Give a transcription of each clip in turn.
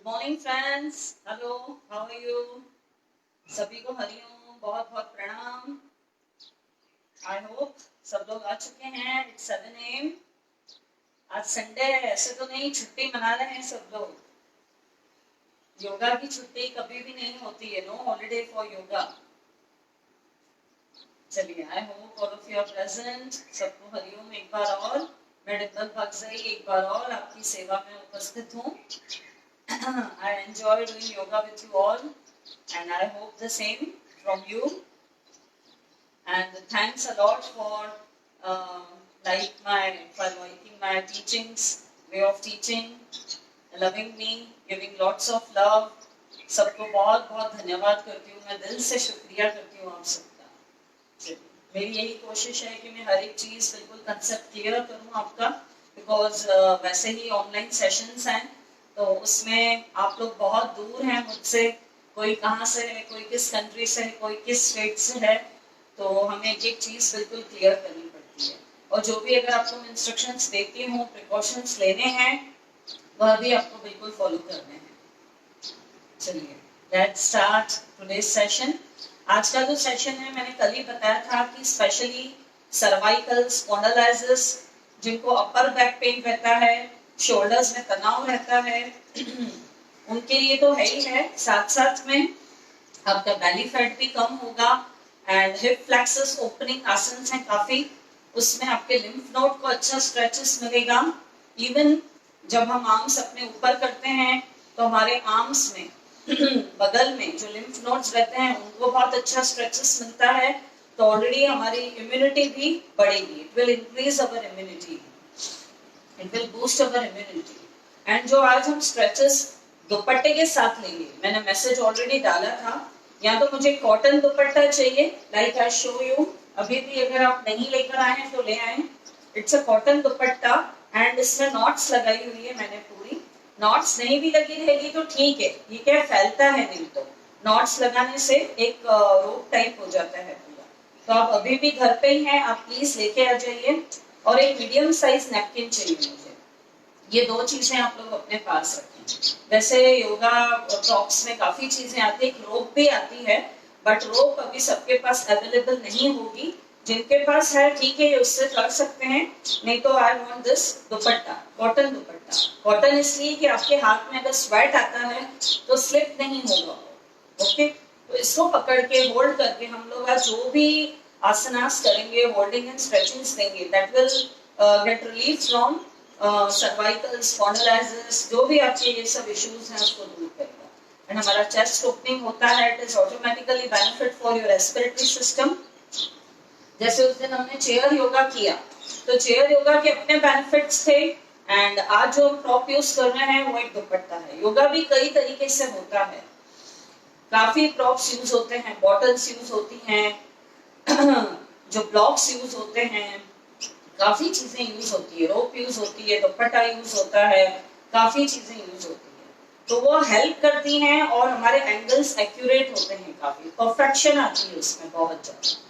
Morning friends, hello, how are you? सभी को हरिओम, बहुत बहुत प्रणाम। आई होप सब लोग आ चुके हैं। It's 7 AM। आज संडे है, ऐसे तो नहीं, छुट्टी मना रहे हैं सब लोग। योगा की छुट्टी कभी भी नहीं होती है, नो हॉलीडे फॉर योगा। चलिए, I hope all of you are present. सबको हरिओम एक बार और। मैं डिम्पल भगसई एक बार और आपकी सेवा में उपस्थित हूँ। I enjoy doing yoga with you all, and I hope the same from you. And thanks a lot for um, liking my teachings, way of teaching, loving me, giving lots of love. सबको बहुत बहुत धन्यवाद करती हूँ, मैं दिल से शुक्रिया करती हूँ आप सबका। मेरी यही कोशिश है कि मैं हर एक चीज़ बिल्कुल कंसेप्ट क्लियर करूँ आपका, बिकॉज वैसे ही ऑनलाइन सेशंस हैं तो उसमें आप लोग बहुत दूर हैं मुझसे, कोई कहाँ से है, कोई किस कंट्री से है, कोई किस स्टेट से है, तो हमें एक एक चीज़ बिल्कुल क्लियर करनी पड़ती है। और जो भी अगर आपको इंस्ट्रक्शंस देती हूँ, प्रिकॉशंस लेने हैं, वह भी आपको बिल्कुल फॉलो करने हैं। चलिए, लेट्स स्टार्ट टुडेज सेशन। आज का जो सेशन है, मैंने कल ही बताया था कि स्पेशली सर्वाइकल स्पॉन्डिलाइटिस, जिनको अपर बैक पेन रहता है, शोल्डर्स में तनाव रहता है, उनके लिए तो है ही है। साथ साथ में आपका बेली फैट भी कम होगा, एंड हिप फ्लेक्सस ओपनिंग आसन है काफी, उसमें आपके लिम्फ नोड को अच्छा स्ट्रेचेस मिलेगा। इवन जब हम आर्म्स अपने ऊपर करते हैं तो हमारे आर्म्स में बगल में जो लिम्फ नोड्स रहते हैं उनको बहुत अच्छा स्ट्रेचेस मिलता है, तो ऑलरेडी हमारी इम्यूनिटी भी बढ़ेगी। It will increase our immunity, it will boost our immunity. And जो आज हम स्ट्रेचेस दुपट्टे के साथ लेंगे, मैंने मैसेज ऑलरेडी डाला था, या तो मुझे कॉटन दुपट्टा चाहिए, लाइक आई शो यू। अभी भी अगर आप नहीं लेकर आए हैं तो ले आए। It's a cotton dupatta and इसमें नॉट्स लगाई हुई है मैंने पूरी। नॉट्स नहीं भी लगी रहेगी तो ठीक है, ये क्या फैलता है नहीं, तो नॉट्स लगाने से एक रोप टाइप हो जाता है पूरा। तो आप अभी भी घर पे ही हैं, आप प्लीज लेके आ जाइए। और एक मीडियम साइज नैपकिन चाहिए मुझे। ये दो चीजें आप लोग अपने पास रखें। वैसे योगा टॉप्स में काफी चीजें आती है, रोप भी आती है, बट रोप अभी सबके पास अवेलेबल नहीं होगी। जिनके पास है ठीक है, उससे कर सकते हैं, नहीं तो I want this dupatta, cotton dupatta. Cotton इसलिए कि आपके हाथ में अगर स्वेट आता है तो स्लिप नहीं होगा। ओके, तो इसको पकड़ के होल्ड करके हम लोग आज जो भी आसनास करेंगे, होल्डिंग एंड स्ट्रेचिंग्स देंगे, that will get relief from cervical spondylitis, जो भी आपके ये सब इश्यूज हैं उसको दूर करेगा। एंड हमारा चेस्ट ओपनिंग होता है, it is automatically benefit for your respiratory system. जैसे उस दिन हमने चेयर योगा किया, तो चेयर योगा के अपने बेनिफिट्स थे, एंड आज जो हम प्रॉप यूज कर रहे हैं वो एक दुपट्टा है। योगा भी कई तरीके से होता है, काफी प्रॉप्स यूज होते हैं, बॉटल्स यूज होती हैं, जो ब्लॉक्स यूज होते हैं, काफी चीजें यूज होती है, रोप यूज होती है, दुपट्टा यूज होता है, काफी चीजें यूज होती है। तो वो हेल्प करती हैं और हमारे एंगल्स एक्यूरेट होते हैं, काफी परफेक्शन आती है उसमें बहुत ज्यादा।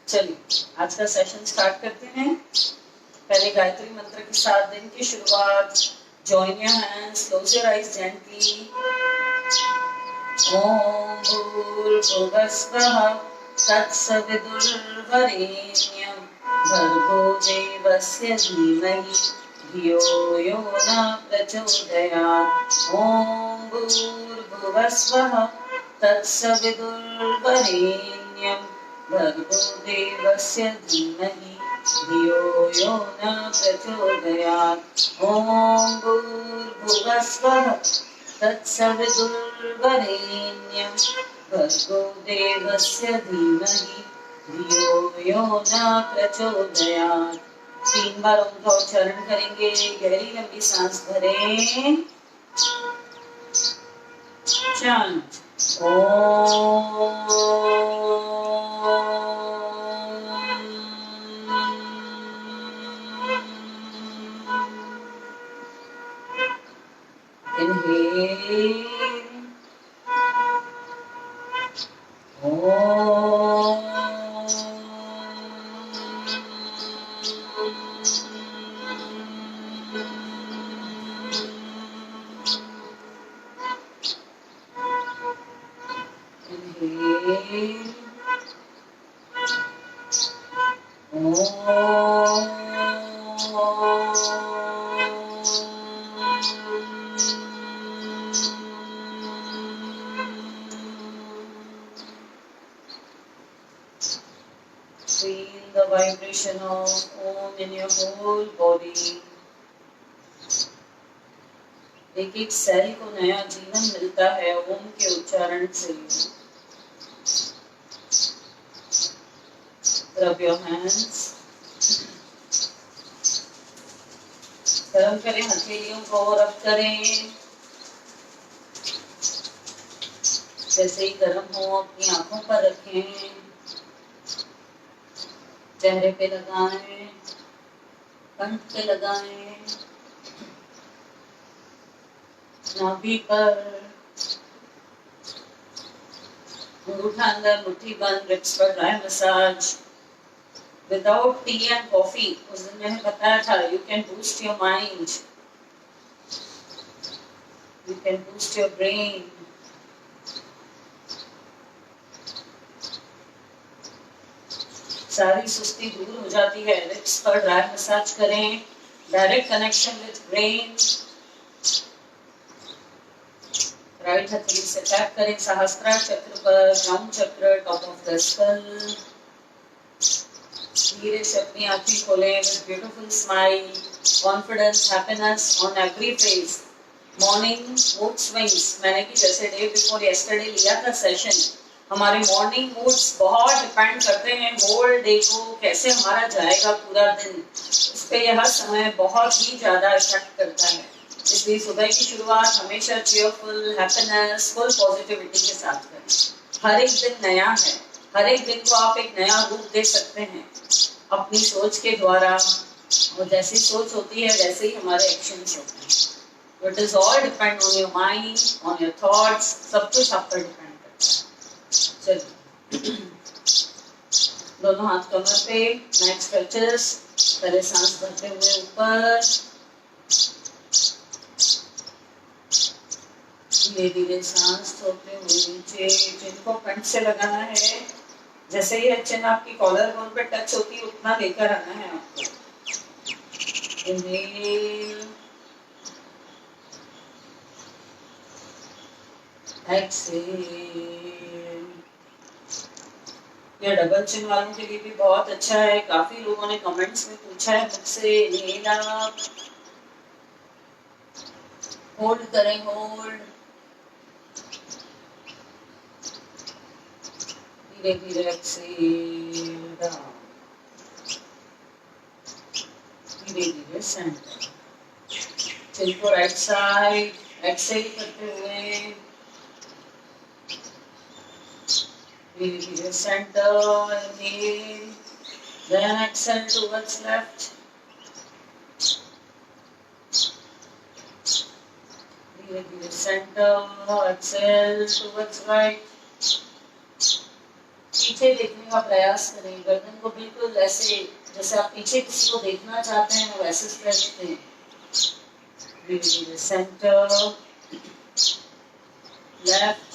चलिए, आज का सेशन स्टार्ट करते हैं। पहले गायत्री मंत्र के साथ दिन की शुरुआत। Join your hands, close your eyes gently. ओम भूर्भुवस्वः तत्सवितुर्वरेण्यं भर्गो देवस्य धीमहि धियो यो न प्रचोदयात्। ओम भूर्भुवस्वः तत्सवितुर्वरेण्यं भर्गो देवस्य धीमहि धियो यो न प्रचोदयात्। ओम भूर्भुवस्वः तत्सवितुर्वरेण्यं भर्गो देवस्य धीमहि धियो यो न प्रचोदयात्। 3 बार ओम का उच्चारण करेंगे, गहरी लंबी सांस भरें। Chant Inhale. vibration of Om in your whole body. एक एक सेल को नया जीवन मिलता है ओम के उच्चारण से. Rub your hands. गर्म करें हथेलियों को, रब करें. जैसे ही गर्म हो अपनी आंखों पर रखें, चेहरे पे लगाएं, कंठ पे लगाएं, नाभि पर, अंगूठा अंदर, मुट्ठी बंद, रिब्स पर dry massage. Without T and coffee, उस दिन मैंने बताया था, you can boost your mind, you can boost your brain. सारी सुस्ती दूर हो जाती है. रिब्स पर ड्राई मसाज करें, direct connection with brain. Right हथेली से टैप करें सहस्त्रार चक्र पर, क्राउन चक्र, टॉप ऑफ द स्कल. धीरे से अपनी आंखें खोलें with beautiful smile, confidence, happiness on every face. Morning mood swings, मैंने भी जैसे डे बिफोर यस्टरडे लिया था सेशन, हमारे मॉर्निंग मूड्स बहुत डिपेंड करते हैं होल डे को कैसे हमारा जाएगा पूरा दिन. इस पे यह समय बहुत ही ज्यादा इफेक्ट करता है. इसलिए सुबह की शुरुआत हमेशा चीयरफुल, हैप्पीनेस, फुल पॉजिटिविटी के साथ करें. हर एक दिन नया है, हर एक दिन को आप एक नया रूप दे सकते हैं अपनी सोच के द्वारा. और जैसी सोच होती है वैसे ही हमारे एक्शंस होते हैं. It is all depend on your mind, on your thoughts. सब कुछ आप पर डिपेंड करता है. चलिए, दोनों हाथ कमर पे, नेक स्ट्रेचेस. पहले सांस भरते हुए ऊपर, धीरे धीरे सांस छोड़ते हुए नीचे. चिन को कंठ से लगाना है. जैसे ही चिन आपकी कॉलर बोन पे टच होती है उतना लेकर आना है आपको. Inhale, exhale. यह डबल चिन वालों के लिए भी बहुत अच्छा है. काफी लोगों ने कमेंट्स में पूछा है मुझसे. इनहेल आप होल्ड करें, होल्ड. धीरे धीरे एक्सहेल डाउन, धीरे धीरे सेंटर. चिन को राइट साइड एक्सहेल करते हुए धीरे धीरे centre. Inhale, then exhale towards left. धीरे धीरे सेंटर, एक्सहेल towards right. पीछे देखने का प्रयास करें. गर्दन को बिल्कुल ऐसे जैसे आप पीछे किसी को देखना चाहते हैं वैसे स्ट्रेच दें. धीरे धीरे सेंटर, लेफ्ट.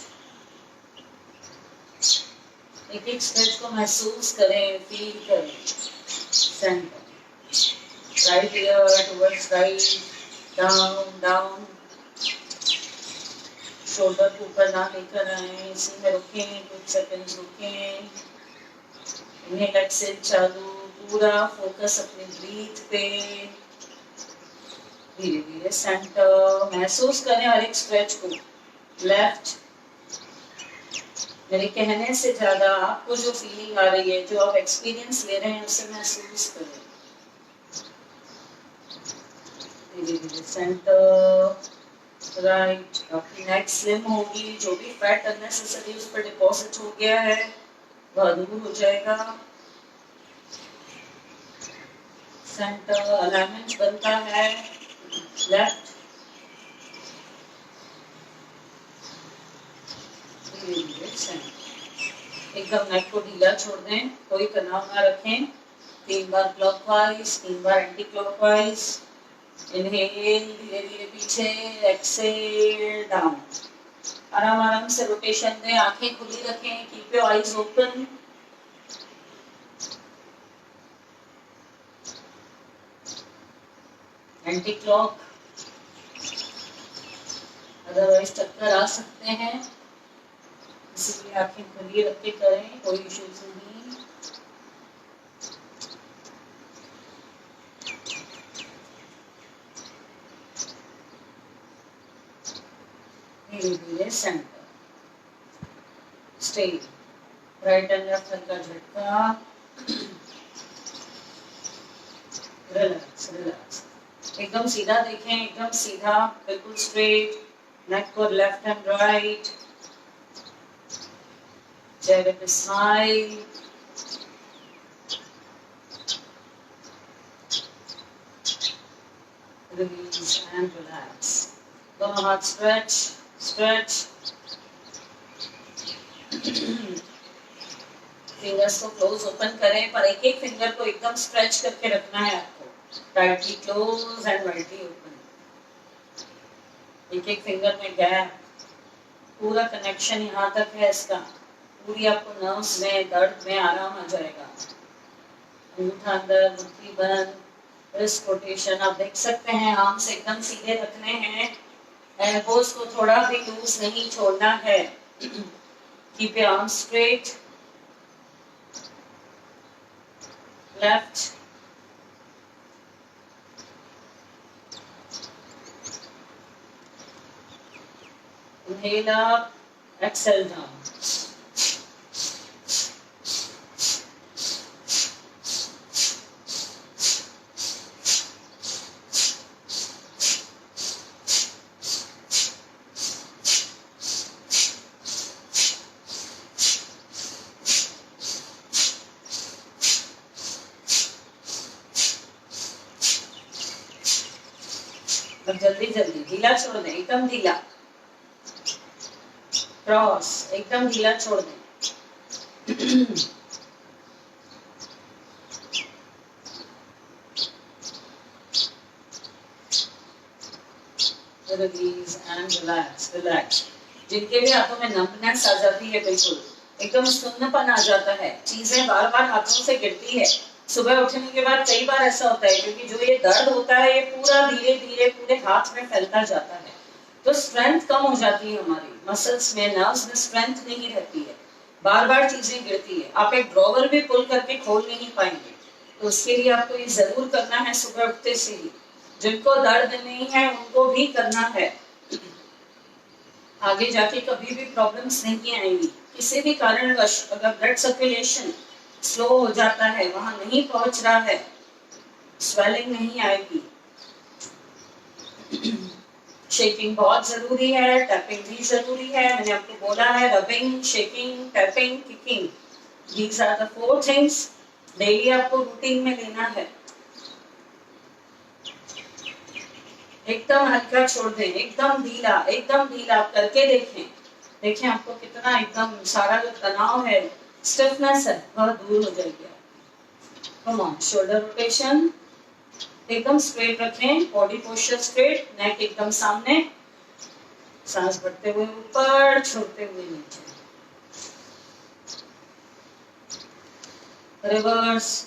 एक एक स्ट्रेच को महसूस करें, फील करें. Centre, right year towards right, down down. Shoulder को ऊपर ना लेकर आए, इसी में रुकें, कुछ सेकंड्स रुकें. इनहेल एक्सहेल चालू. पूरा फोकस अपने ब्रीथ पे. धीरे धीरे सेंटर, महसूस करें हर एक स्ट्रेच को. लेफ्ट. मेरे कहने से ज्यादा आपको जो फीलिंग आ रही है, जो आप एक्सपीरियंस ले रहे हैं, उसे महसूस करें. धीरे धीरे सेंटर, राइट. आपकी नेक स्लिम होगी. जो भी फैट अननेसेसरी उस पर डिपॉजिट हो गया है वह दूर हो जाएगा. सेंटर, अलाइनमेंट बनता है. लेफ्ट. एकदम नेक को ढीला छोड़ दें, कोई तनाव ना रखें. 3 बार क्लॉकवाइज, 3 बार एंटी क्लॉकवाइज. इनहेल, धीरे धीरे पीछे, एक्सहेल डाउन. आराम आराम से रोटेशन दें. आंखें खुली रखें. Keep your eyes open. Anti clock, otherwise चक्कर आ सकते हैं, इसलिए आंखें खुली रख के करें. कोई इश्यूज नहीं. धीरे धीरे centre, stay, right and left हल्का झटका, रिलैक्स रिलैक्स, एकदम सीधा देखें, एकदम सीधा, बिल्कुल स्ट्रेट, नेक को लेफ्ट एंड राइट, चेहरे पे स्माइल, रिलीज एंड रिलैक्स, दोनों हाथ स्ट्रेच स्ट्रेच, फिंगर्स को क्लोज ओपन करें, पर एक एक फिंगर को एकदम स्ट्रेच करके रखना है आपको, tightly close and widely open, एक एक फिंगर में गैप, पूरा कनेक्शन यहाँ तक है इसका, पूरी आपको नर्व्स में दर्द में आराम आ जाएगा, अंगूठा अंदर, मुट्ठी बंद, रिस्ट रोटेशन, आप देख सकते हैं आर्म्स एकदम सीधे रखने हैं, एल्बोज को थोड़ा भी लूज नहीं छोड़ना है, keep your arms straight, left, inhale up, exhale down. अब जल्दी जल्दी ढीला छोड़ दें, एकदम ढीला, क्रॉस, एकदम ढीला छोड़ दें, रिलीज एंड रिलैक्स रिलैक्स, जिनके भी हाथों में नंबनेस आ जाती है, बिल्कुल एकदम सुन्नपन आ जाता है, चीजें बार बार हाथों से गिरती है, सुबह उठने के बाद कई बार ऐसा होता है, क्योंकि जो ये दर्द होता है ये पूरा धीरे धीरे पूरे हाथ में फैलता जाता है, तो स्ट्रेंथ कम हो जाती है, हमारी मसल्स में, नर्व्स में स्ट्रेंथ नहीं रहती है, बार बार चीजें गिरती है, आप एक ड्रॉवर भी पुल करके खोल नहीं पाएंगे, तो उसके लिए आपको ये जरूर करना है सुबह उठते से ही, जिनको दर्द नहीं है उनको भी करना है, आगे जाके कभी भी प्रॉब्लम्स नहीं आएंगी, किसी भी कारणवश अगर ब्लड सर्कुलेशन स्लो हो जाता है, वहां नहीं पहुंच रहा है, स्वेलिंग नहीं आएगी, शेकिंग बहुत जरूरी है, टैपिंग भी जरूरी है, मैंने आपको बोला है rubbing, shaking, tapping, kicking, these are the 4 things daily आपको रूटीन में लेना है, एकदम हल्का छोड़ दें, एकदम ढीला, एकदम ढीला, आप करके देखें, देखें आपको कितना एकदम सारा जो तनाव है, स्टिफनेस है, वह दूर हो जाएगी। कम ऑन, शोल्डर रोटेशन, एकदम स्ट्रेट रखें, बॉडी पोस्चर स्ट्रेट, नेक एकदम सामने, सांस बढ़ते हुए ऊपर, छोड़ते हुए नीचे, रिवर्स,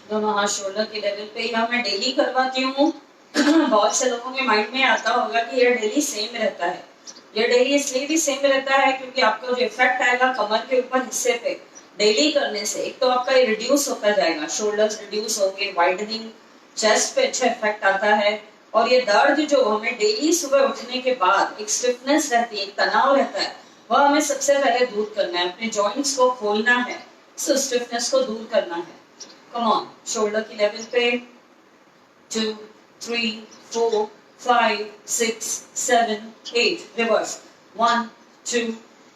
दोनों हाथ शोल्डर के लेवल पे, या मैं डेली करवाती हूँ, बहुत से लोगों के माइंड में आता होगा कि ये डेली सेम रहता है, ये डेली इसलिए भी सेम रहता है क्योंकि आपका जो इफेक्ट आएगा कमर के ऊपर हिस्से पे डेली करने से, एक तो आपका ये रिड्यूस होता जाएगा, शोल्डर्स रिड्यूस होंगे, वाइडनिंग, चेस्ट पे अच्छा इफेक्ट आता है, और ये दर्द जो हमें डेली सुबह उठने के बाद एक स्टिफनेस रहती है, एक तनाव रहता है, वह हमें सबसे पहले दूर करना है, अपने जॉइंट्स को खोलना है, स्टिफनेस को दूर करना है। कम ऑन, शोल्डर की लेवल पे, 2 3 4 5 6 7 8, रिवर्स, 1 2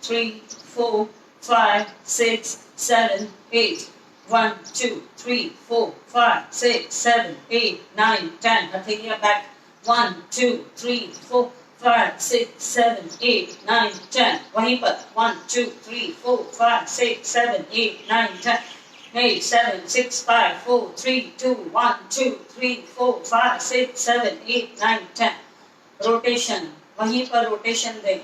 3 4 5 6 7 8, 1 2 3 4 5 6 7 8 9 10, हथेलियां बैक, 1 2 3 4 5 6 7 8 9 10, वहीं पर 1 2 3 4 5 6 7 8 9 10, 8 7 6 5 4 3 2 1 2 3 4 5 6 7 8 9 10, रोटेशन, वहीं पर रोटेशन दें,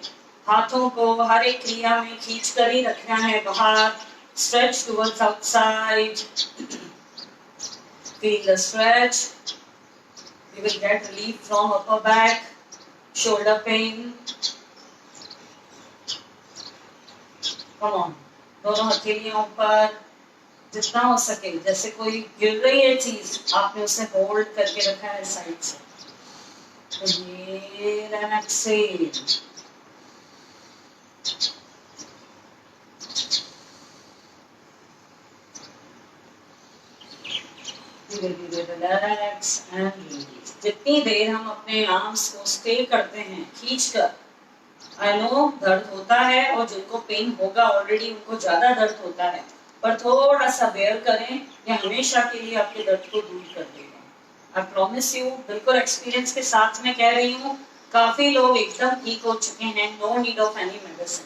हाथों को हर एक क्रिया में खींच कर ही रखना है बाहर, stretch towards outside, feel the stretch, you will get relief from upper back, shoulder pain, come on, दोनों हथेलियों पर जितना हो सके, जैसे कोई गिर रही है चीज, आपने उसे होल्ड करके रखा है साइड से। Inhale and exhale. धीरे धीरे रिलैक्स एंड रिलीज। जितनी देर हम अपने आर्म्स को स्टे करते हैं खींच कर, आई नो दर्द होता है और जिनको पेन होगा ऑलरेडी उनको ज्यादा दर्द होता है, पर थोड़ा सा बेयर करें, ये हमेशा के लिए आपके दर्द को दूर कर देगा। आई प्रॉमिस यू, बिल्कुल एक्सपीरियंस के साथ में कह रही हूँ, काफी लोग एकदम ठीक हो चुके हैं, no need of any medicine.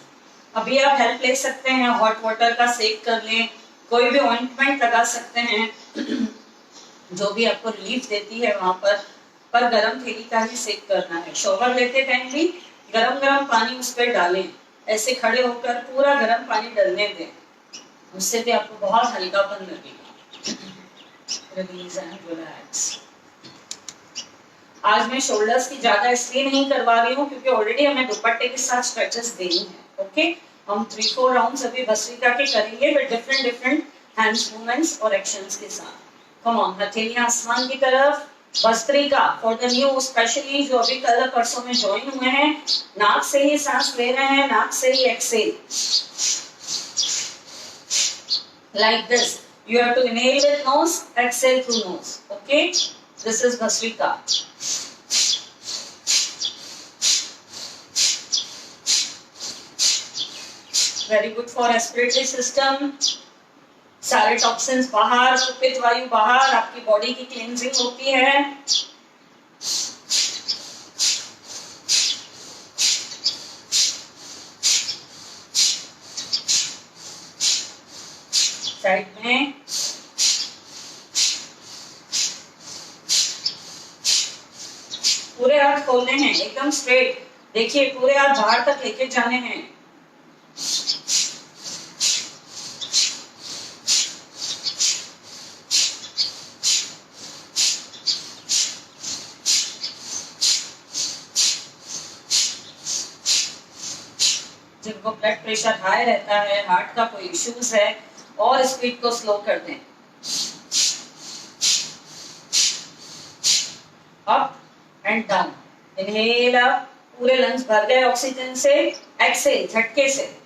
अभी आप हेल्प ले सकते हैं, हॉट वाटर का सेक कर लें, कोई भी ऑइंटमेंट लगा सकते हैं जो भी आपको रिलीफ देती है वहां पर गरम थैली का ही सेक करना है। शॉवर लेते टाइम भी गरम गरम पानी उस पर डालें, ऐसे खड़े होकर पूरा गरम पानी डालने दें, उससे भी आपको बहुत हल्कापन लगेगा। Release and relax. आज मैं शोल्डर्स की ज्यादा इसलिए नहीं करवा रही हूँ क्योंकि ऑलरेडी हमें दुपट्टे के साथ स्ट्रेचेस देनी है। ओके, हम 3-4 राउंड्स अभी भस्त्रिका के करेंगे विद डिफरेंट हैंड्स मूवमेंट्स और एक्शंस के साथ। कम ऑन, हथेलियां आसमान की तरफ। Bhastrika for the new, specially जो अभी कल परसों में ज्वाइन हुए हैं, नाक से ही सांस ले रहे हैं, नाक से ही Excel, like this. You have to inhale with nose, exhale through nose. Okay, this is Bhastrika. Very good for respiratory system. सारे टॉक्सिन्स बाहर, कुपित वायु बाहर, आपकी बॉडी की क्लींजिंग होती है। साइड में पूरे हाथ खोलने हैं एकदम स्ट्रेट, देखिए पूरे हाथ बाहर तक लेके जाने हैं। जिनको ब्लड प्रेशर हाई रहता है, हार्ट का कोई इश्यूज है, और स्पीड को स्लो कर दें। Up and down, inhale up, पूरे लंग्स भर गए ऑक्सीजन से, एक्सेल झटके से।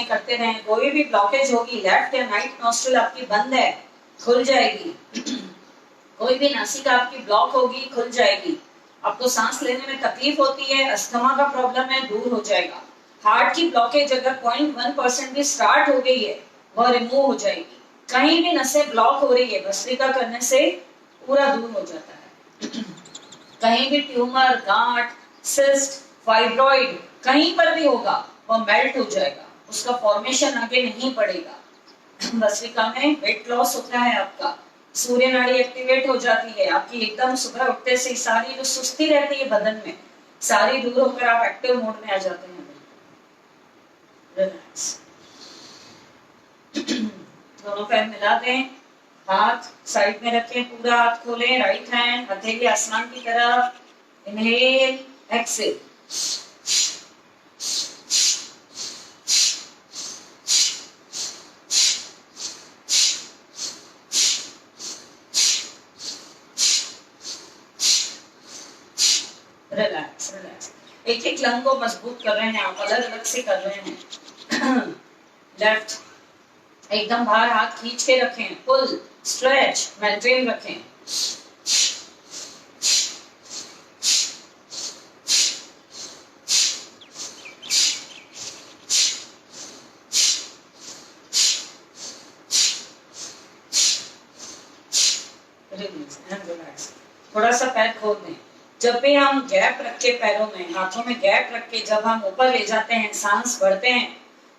करते रहें। कोई भी ब्लॉकेज होगी, लेफ्ट या राइट नॉस्ट्रिल आपकी बंद है, खुल जाएगी। कोई भी नासिका आपकी ब्लॉक होगी, खुल जाएगी। आपको सांस लेने में तकलीफ होती है, अस्थमा का प्रॉब्लम है, दूर हो जाएगा। हार्ट की ब्लॉकेज अगर 0.1% भी स्टार्ट हो गई है, वह रिमूव हो जाएगी। कहीं भी नसें ब्लॉक हो रही है, भस्त्रिका करने से पूरा दूर हो जाता है। कहीं भी ट्यूमर, गांठ, सिस्ट, फाइब्रॉइड कहीं पर भी होगा, वह मेल्ट हो जाएगा, उसका फॉर्मेशन आगे नहीं पड़ेगा। भस्त्रिका में वेट लॉस होता है आपका, सूर्य नाड़ी एक्टिवेट हो जाती है आपकी, एकदम सुबह उठते से सारी जो सुस्ती रहती है बदन में, सारी दूर होकर आप एक्टिव मोड में आ जाते हैं। रिलैक्स। दोनों पैर मिला दें, हाथ साइड में रखें, पूरा हाथ खोलें, राइट हैंड हथेली आसमान की तरफ, इनहेल एक्सेल। Relax relax. एक एक लंग को मजबूत कर रहे हैं आप, अलग अलग से कर रहे हैं। लेफ्ट एकदम बाहर हाथ खींच के रखें, पुल स्ट्रेच मेंटेन रखें। Relax and relax. थोड़ा सा पैर खोल दें। जब भी हम गैप रख के पैरों में, हाथों में गैप रख के जब हम ऊपर ले जाते हैं, सांस भरते हैं,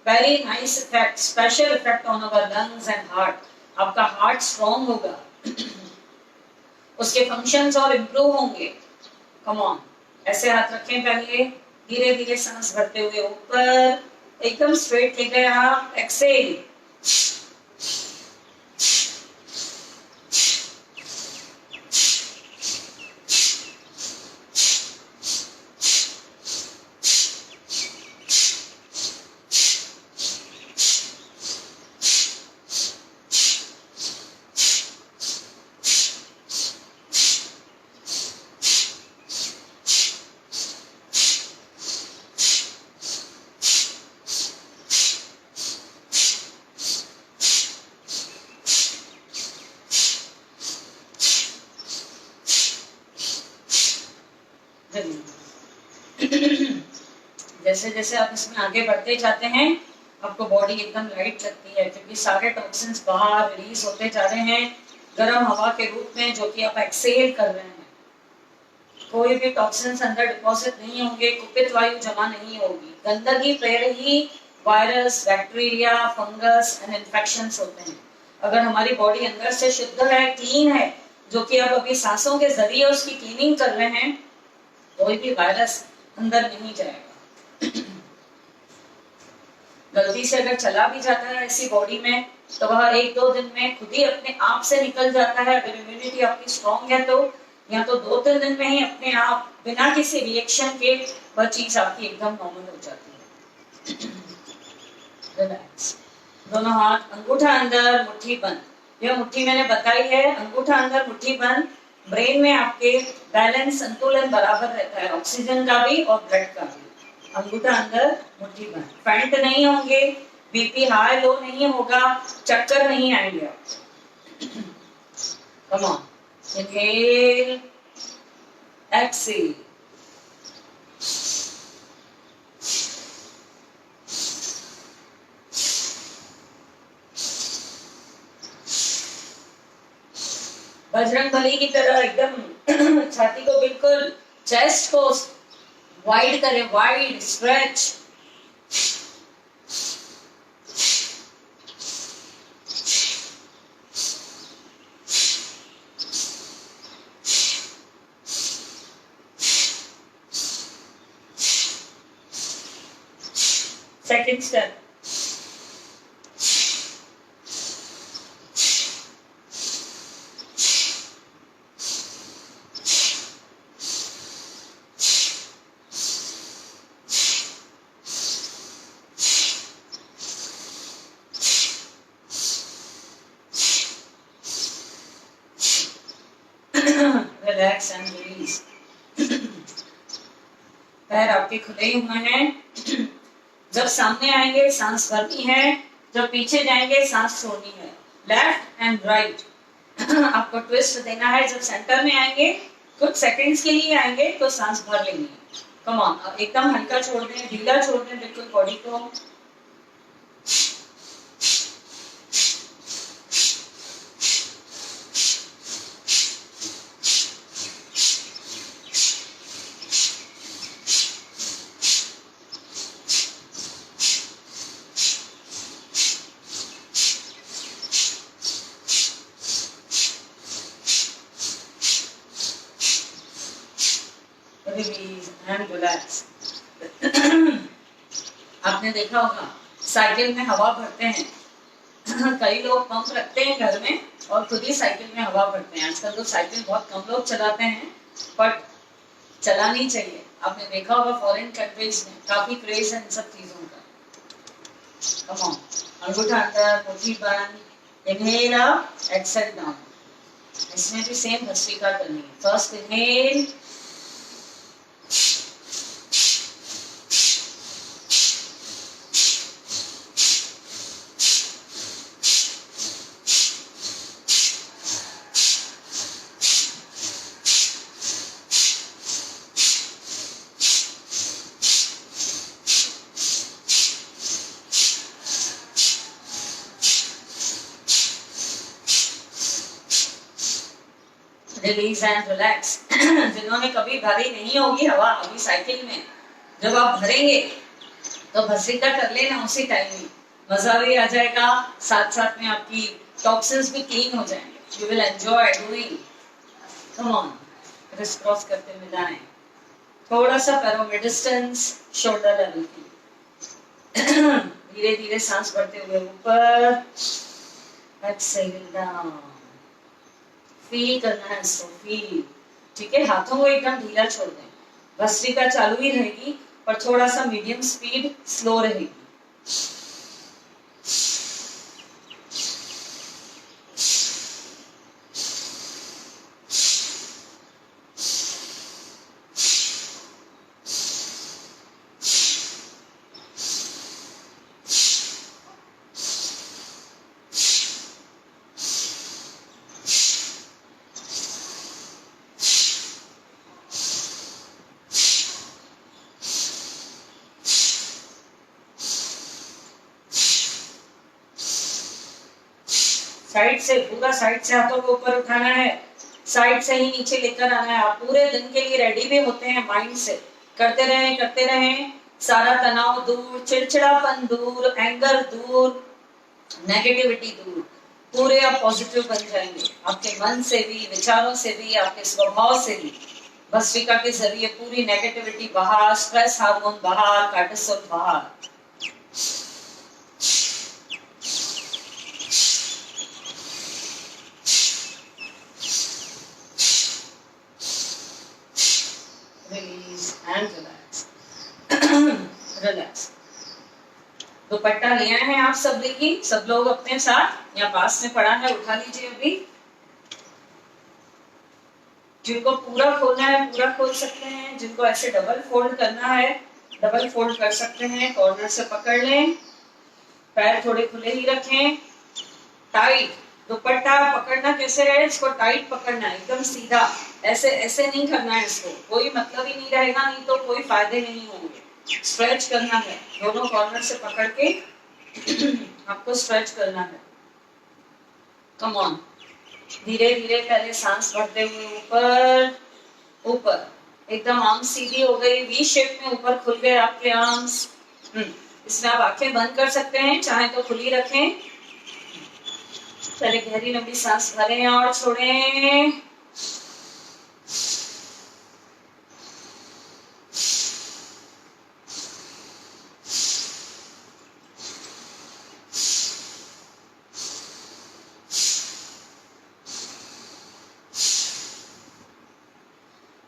very nice effect, special effect on our lungs and heart. आपका हार्ट स्ट्रॉन्ग होगा, उसके फंक्शंस और इम्प्रूव होंगे। कम ऑन, ऐसे हाथ रखें पहले, धीरे धीरे सांस भरते हुए ऊपर, एकदम स्ट्रेट ले गए आप, एक्सेल। जैसे जैसे आप इसमें आगे बढ़ते जाते हैं, आपको बॉडी एकदम लाइट लगती है, क्योंकि सारे टॉक्सिन्स बाहर रिलीज होते जा रहे हैं गर्म हवा के रूप में, जो कि आप एक्सेल कर रहे हैं। कोई भी टॉक्सिन्स अंदर डिपॉजिट नहीं होंगे, कुपित वायु जमा नहीं होगी, गंदगी पैर ही virus, bacteria, fungus and infections होते हैं। अगर हमारी बॉडी अंदर से शुद्ध है, क्लीन है, जो कि आप अभी सांसों के जरिए उसकी क्लीनिंग कर रहे हैं, कोई भी वायरस अंदर नहीं जाएगा। गलती से अगर चला भी जाता है ऐसी बॉडी में, तो वह 1-2 दिन में खुद ही अपने आप से निकल जाता है। अगर इम्यूनिटी आपकी स्ट्रॉन्ग है तो, या तो 2-3 दिन में ही अपने आप बिना किसी रिएक्शन के वह चीज आपकी एकदम नॉर्मल हो जाती है। रिलैक्स, दोनों हाथ, अंगूठा अंदर, मुट्ठी बंद। यह मुट्ठी मैंने बताई है, अंगूठा अंदर, मुट्ठी बंद। ब्रेन में आपके बैलेंस, संतुलन बराबर रहता है, ऑक्सीजन का भी और ब्लड का भी। अंगूठा अंदर, मुट्ठी बंद। फैंट नहीं होंगे, बीपी हाई लो नहीं होगा, चक्कर नहीं आएंगे आपको। Come on, inhale, exhale. Bajrangbali की तरह एकदम छाती को बिल्कुल, चेस्ट को वाइड करें, wide stretch. Second step, relax and release. पैर आपके खुले हुए हैं। जब सामने आएंगे सांस भरनी है, जब पीछे जाएंगे सांस छोड़नी है। लेफ्ट एंड राइट आपको ट्विस्ट देना है। जब सेंटर में आएंगे, कुछ सेकंड्स के लिए आएंगे तो सांस भर लेंगे। कम ऑन, एकदम हल्का छोड़ दें, ढीला छोड़ दें बिल्कुल बॉडी को। And relax. आपने देखा होगा साइकिल में हवा भरते हैं। कई लोग पंप रखते हैं घर में और खुद ही साइकिल में हवा भरते हैं। आजकल तो साइकिल बहुत कम लोग चलाते हैं, बट चलानी चाहिए। आपने देखा होगा फॉरेन कंट्रीज में काफी क्रेज है इन सब चीजों का। कम ऑन, अंगूठा अंदर, मुट्ठी बंद, इनहेल अप, एक्सेल डाउन। इसमें भी सेम भस्त्रिका करनी है। First inhale, release and relax. जिन्होंने कभी भरी नहीं होगी हवा अभी साइकिल में, जब आप भरेंगे तो भस्त्रिका कर लेना उसी टाइम में, मजा भी आ जाएगा, साथ साथ में आपकी टॉक्सिन्स भी क्लीन हो जाएंगे. You will enjoy doing. Come on, criss cross करते हुए जाएं. थोड़ा सा पैरों में डिस्टेंस, शोल्डर लेवल की. धीरे धीरे सांस भरते हुए ऊपर, एक्सहेल डाउन. फील करना है इसको, फील. ठीक है, हाथों को एकदम ढीला छोड़ दें. भस्त्रिका चालू ही रहेगी पर थोड़ा सा मीडियम स्पीड, स्लो रहेगी. साइड से, पूरा साइड से हाथों को ऊपर उठाना है, साइड से ही नीचे लेकर आना है. आप पूरे दिन के लिए रेडी भी होते हैं माइंड से. करते रहें, करते रहें. सारा तनाव दूर, चिड़चिड़ापन दूर, एंगर दूर, नेगेटिविटी दूर. पूरे आप पॉजिटिव बन जाएंगे, आपके मन से भी, विचारों से भी, आपके स्वभाव से भी. भस्त्रिका के जरिए पूरी नेगेटिविटी बाहर, स्ट्रेस हार्मोन बाहर, कार्टिसोल बाहर. Release and relax. Relax. दुपट्टा लिया है आप सब, देखिए सब लोग अपने साथ, या पास में पड़ा है, उठा लीजिए अभी. जिनको पूरा खोलना है पूरा खोल सकते हैं, जिनको ऐसे डबल फोल्ड करना है डबल फोल्ड कर सकते हैं. कॉर्नर से पकड़ लें, पैर थोड़े खुले ही रखें. टाइट दुपट्टा पकड़ना कैसे है, इसको टाइट पकड़ना है, एकदम सीधा. ऐसे ऐसे नहीं करना है इसको, कोई मतलब ही नहीं रहेगा, नहीं तो कोई फायदे नहीं होंगे. स्ट्रेच करना है, दोनों कॉर्नर से पकड़ के आपको स्ट्रेच करना है. Come on. धीरे धीरे पहले सांस भरते हुए ऊपर ऊपर, एकदम आर्म सीधी हो गई, वी शेप में ऊपर खुल गए आपके आर्म्स. इसमें आप आंखें बंद कर सकते हैं, चाहे तो खुली रखें. पहले गहरी लंबी सांस भरें और छोड़ें.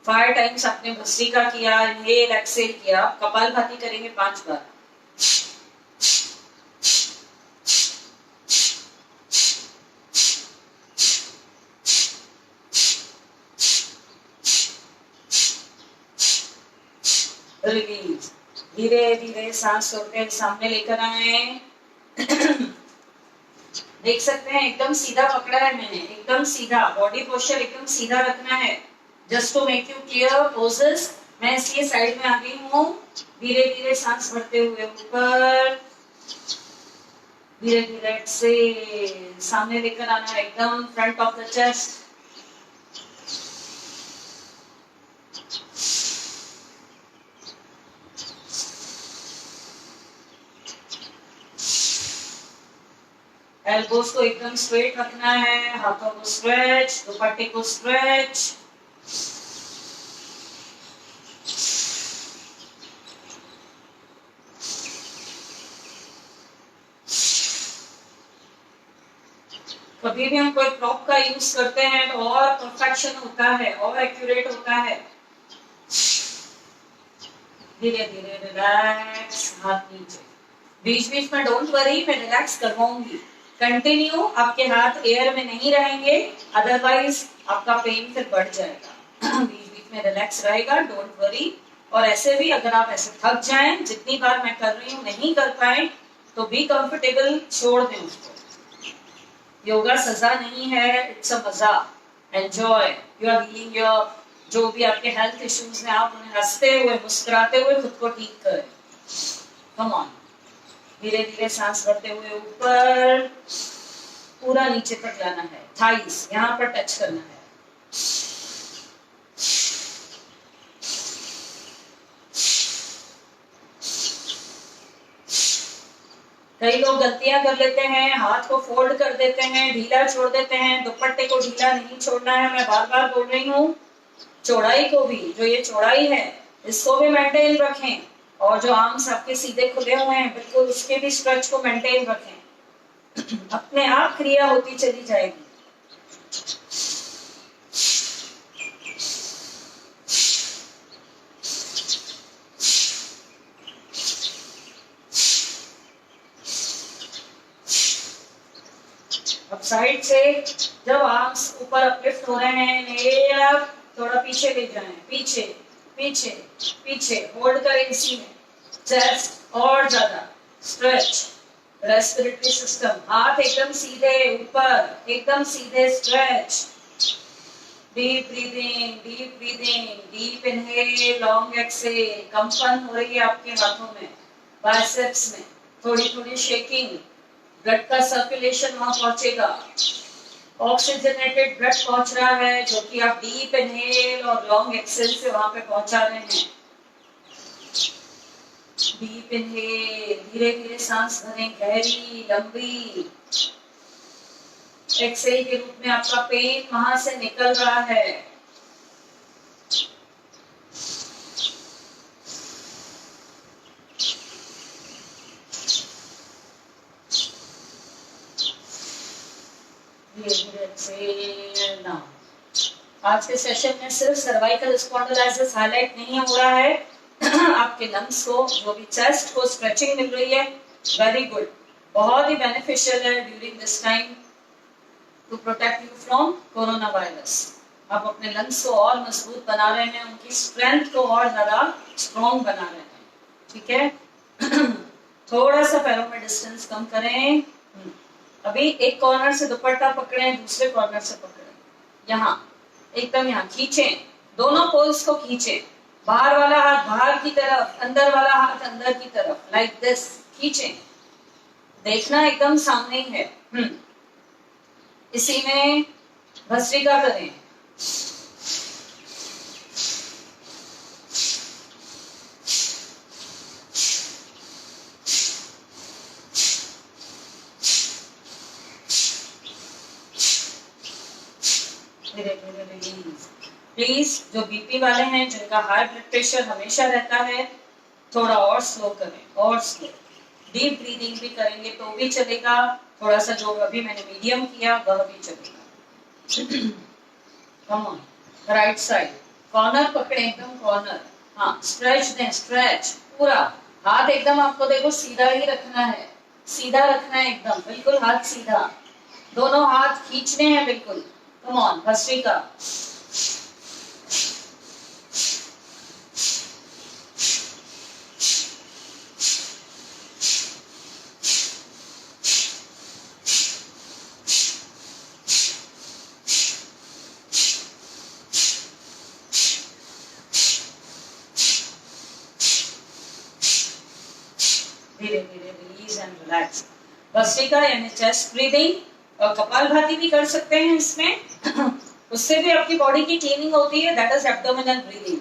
फाइव टाइम्स आपने भस्त्रिका किया, इनहेल एक्सहेल किया. कपालभाति करेंगे 5 बार. रिलीज. धीरे धीरे सांस छोड़ते सामने लेकर आए. देख सकते हैं एकदम सीधा पकड़ा है मैंने, एकदम सीधा. बॉडी पोस्चर एकदम सीधा रखना है. Just to make you clear poses, मैं इसलिए साइड में आ गई हूँ. धीरे धीरे सांस भरते हुए ऊपर, धीरे धीरे से सामने लेकर आना है, एकदम front of the chest. Elbows को एकदम स्ट्रेट रखना है, हाथों को स्ट्रेच, दुपट्टे को स्ट्रेच. कभी भी हम कोई प्रॉप का यूज करते हैं तो और परफेक्शन होता है, और एक्यूरेट होता है. धीरे धीरे रिलैक्स, हाथ नीचे. बीच बीच में डोंट वरी, मैं रिलैक्स करवाऊंगी. कंटिन्यू, आपके हाथ एयर में नहीं रहेंगे, अदरवाइज आपका पेन फिर बढ़ जाएगा. बीच बीच में रिलैक्स रहेगा, डोंट वरी. और ऐसे भी अगर आप ऐसे थक जाएं, जितनी बार मैं कर रही हूँ नहीं कर पाए, तो बी कंफर्टेबल, छोड़ दें उसको. योगा सजा नहीं है, इट्स अ मजा. Enjoy, you are healing your, जो भी आपके हेल्थ इश्यूज हैं, आप उन्हें हंसते हुए, मुस्कुराते हुए खुद को ठीक करें. Come on. धीरे धीरे सांस भरते हुए ऊपर, पूरा नीचे तक लाना है. थाइस यहाँ पर टच करना है. कई लोग गलतियां कर लेते हैं, हाथ को फोल्ड कर देते हैं, ढीला छोड़ देते हैं। दुपट्टे को ढीला नहीं छोड़ना है, मैं बार बार बोल रही हूँ। चौड़ाई को भी, जो ये चौड़ाई है इसको भी मेंटेन रखें, और जो आर्म्स आपके सीधे खुले हुए हैं बिल्कुल उसके भी स्ट्रेच को मेंटेन रखें। अपने आप क्रिया होती चली जाएगी। अब साइड से जब आर्म्स ऊपर अपलिफ्ट हो रहे हैं, नेल अप, थोड़ा पीछे ले जाएं, पीछे पीछे पीछे, होल्ड करें इसी में। चेस्ट और ज्यादा स्ट्रेच, रेस्पिरेटरी सिस्टम, हाथ एकदम सीधे ऊपर, एकदम सीधे, stretch. Deep breathing, deep breathing, deep inhale, long exhale. कंपन हो रही है आपके हाथों में, बाइसेप्स में, थोड़ी थोड़ी शेकिंग। ब्लड का सर्कुलेशन वहां पहुंचेगा, ऑक्सीजनेटेड ब्लड पहुंच रहा है, जो कि आप डीप इनहेल और लॉन्ग एक्सहेल से वहां पे पहुंचा रहे हैं। डीप इनहेल, धीरे धीरे सांस भरें, गहरी लंबी। एक्सहेल के रूप में आपका पेन वहां से निकल रहा है। आज के सेशन में सिर्फ सर्वाइकल स्पॉन्डिलोलाइसिस हाईलाइट नहीं हो रहा है, आपके लंग्स को, जो भी चेस्ट को स्ट्रेचिंग मिल रही है, वेरी गुड, बहुत ही बेनिफिशियल है during this time to protect you from corona virus. आप अपने लंग्स को और मजबूत बना रहे हैं, उनकी स्ट्रेंथ को और ज्यादा स्ट्रॉन्ग बना रहे हैं। ठीक है। थोड़ा सा पैरों में डिस्टेंस कम करें। अभी एक कॉर्नर से दुपट्टा पकड़े, दूसरे कॉर्नर से पकड़े, यहाँ एकदम यहाँ खींचें, दोनों पोल्स को खींचें। बाहर वाला हाथ बाहर की तरफ, अंदर वाला हाथ अंदर की तरफ, लाइक दिस खींचें। देखना एकदम सामने ही है। इसी में भस्त्रिका करें। धीरे धीरे रिलीज। प्लीज जो बीपी वाले हैं, जिनका हाई ब्लड प्रेशर हमेशा रहता है, थोड़ा और स्लो करें, और स्लो। डीप ब्रीदिंग भी करेंगे तो भी चलेगा, थोड़ा सा जो अभी मैंने मीडियम किया वह भी चलेगा। Come on, right side, corner पकड़े, एकदम कॉर्नर। हाँ, स्ट्रेच दें, स्ट्रेच पूरा। हाथ एकदम आपको देखो सीधा ही रखना है, सीधा रखना है एकदम, बिल्कुल हाथ सीधा। दोनों हाथ खींचने हैं बिल्कुल। Come on, bhastrika. धीरे धीरे रिलीज एंड रिलैक्स। भस्त्रिका यानी चेस्ट ब्रीदिंग, और कपालभाति भी कर सकते हैं इसमें। उससे भी आपकी बॉडी की क्लीनिंग होती है, दैट इज एब्डोमिनल ब्रीदिंग,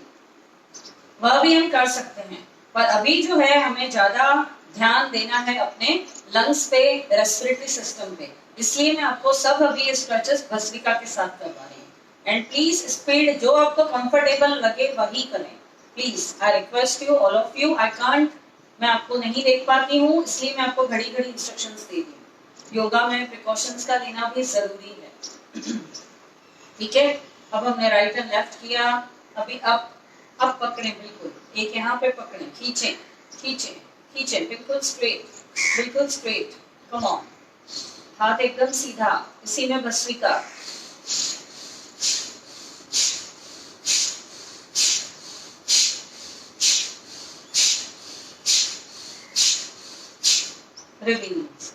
वह भी हम कर सकते हैं। पर अभी जो है हमें ज्यादा ध्यान देना है अपने लंग्स पे, रेस्पिरेटरी सिस्टम पे, इसलिए मैं आपको सब अभी स्ट्रेचेस भस्त्रिका के साथ करवा रही हूँ। एंड प्लीज स्पीड जो आपको कंफर्टेबल लगे वही करें, please. I request you, all of you. I can't, मैं आपको नहीं देख पाती हूँ, इसलिए मैं आपको घड़ी घड़ी इंस्ट्रक्शंस दे रही हूँ। योगा में प्रिकॉशंस का लेना भी जरूरी है। ठीक है, अब हमने राइट एंड लेफ्ट किया। अभी अब पकड़े बिल्कुल, एक यहाँ पे पकड़े, खींचे खींचे खींचे, बिल्कुल स्ट्रेट, बिल्कुल स्ट्रेट। कम ऑन, हाथ एकदम सीधा, इसी में bhastrika. Release.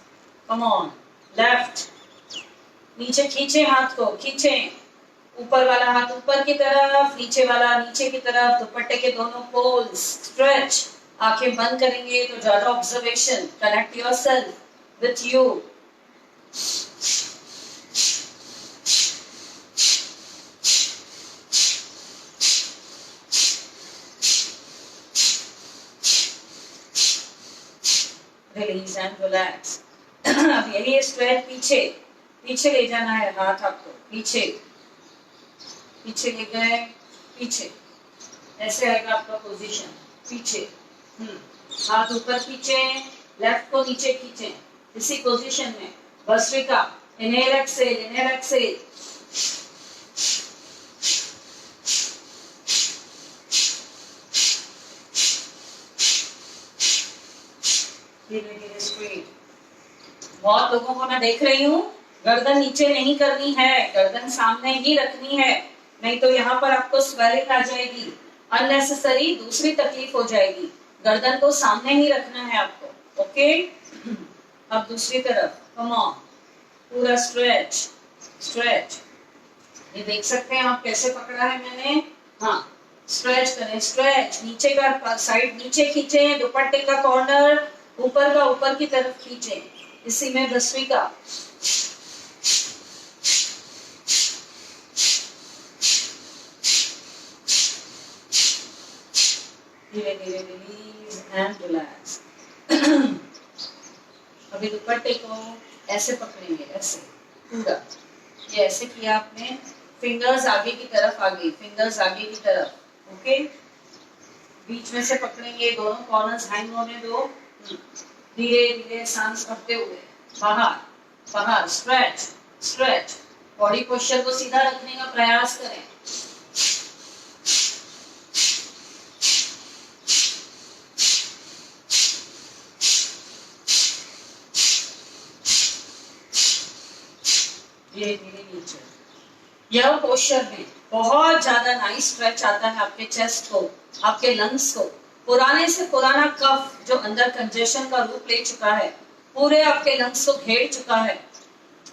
Come on, left, नीचे खींचे, हाथ को खींचे, ऊपर वाला हाथ ऊपर की तरफ, नीचे वाला नीचे की तरफ, दुपट्टे के दोनों पोल्स, स्ट्रेच। आंखें बंद करेंगे तो ज्यादा observation, connect yourself with you. Release release and relax. अब यही स्ट्रेच, पीछे पीछे ले जाना है हाथ आपको, पीछे पीछे ले गए, पीछे, ऐसे आएगा आपका पोजीशन, पीछे। हाथ ऊपर खींचे, लेफ्ट को नीचे खींचे, इसी पोजीशन में bhastrika, inhale exhale, inhale exhale. धीरे धीरे स्ट्रेट। बहुत लोगों को मैं देख रही हूँ गर्दन नीचे नहीं करनी है, गर्दन सामने ही रखनी है, नहीं तो यहाँ पर आपको स्वेलिंग आ जाएगी, अननेसेसरी दूसरी तकलीफ हो जाएगी। गर्दन को सामने ही रखना है आपको, ओके। अब दूसरी तरफ, कम ऑन, पूरा स्ट्रेच स्ट्रेच। ये देख सकते हैं आप कैसे पकड़ा है मैंने, हाँ। स्ट्रेच करें, स्ट्रेच, नीचे का साइड नीचे खींचे, दुपट्टे का कॉर्नर ऊपर का ऊपर की तरफ खींचे, इसी में भस्त्रिका। धीरे धीरे रिलीज एंड रिलैक्स। अभी दुपट्टे को ऐसे पकड़ेंगे, ऐसे पूरा, ये ऐसे किया आपने, फिंगर्स आगे की तरफ आ गई, फिंगर्स आगे की तरफ, ओके। बीच में से पकड़ेंगे, दोनों कॉर्नर्स हैंग होने दो। धीरे धीरे सांस भरते हुए बाहर बाहर, स्ट्रेच स्ट्रेच। बॉडी पोस्चर को सीधा रखने का प्रयास करें। धीरे धीरे नीचे। यह पोस्चर में बहुत ज्यादा नाइस स्ट्रेच आता है आपके चेस्ट को, आपके लंग्स को। पुराने से पुराना कफ जो अंदर कंजेशन का रूप ले चुका है, पूरे आपके लंग्स को घेर चुका है।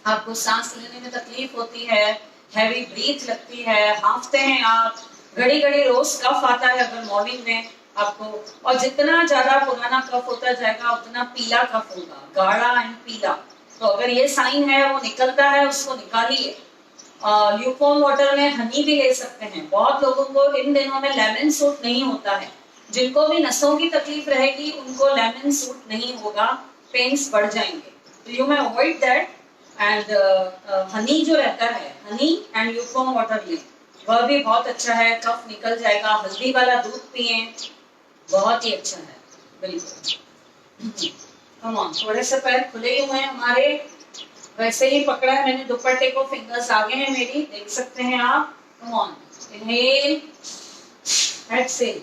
आपको सांस लेने में तकलीफ होती है, हैवी ब्रीथ लगती है, हांफते हैं आप, घड़ी घड़ी रोज कफ आता है अगर मॉर्निंग में आपको। और जितना ज्यादा पुराना कफ होता जाएगा उतना पीला कफ होगा, गाढ़ा एंड पीला। तो अगर ये साइन है वो निकलता है, उसको निकालिए। ल्यूकवार्म वाटर में हनी भी ले सकते हैं। बहुत लोगों को इन दिनों में लेमन सूट नहीं होता है, जिनको भी नसों की तकलीफ रहेगी उनको लेमन सूट नहीं होगा, पेन्स बढ़ जाएंगे। तो you may avoid that. And honey जो रहता है, हनी एंड ल्यूकवार्म वाटर लें, वह भी बहुत अच्छा है, कफ निकल जाएगा। हल्दी वाला दूध पिए, बहुत ही अच्छा है, बिल्कुल। कम ऑन, थोड़े से पैर खुले हुए हैं हमारे, वैसे ही पकड़ा है मैंने दुपट्टे को, फिंगर्स आगे हैं मेरी, देख सकते हैं आप। कम on, inhale exhale.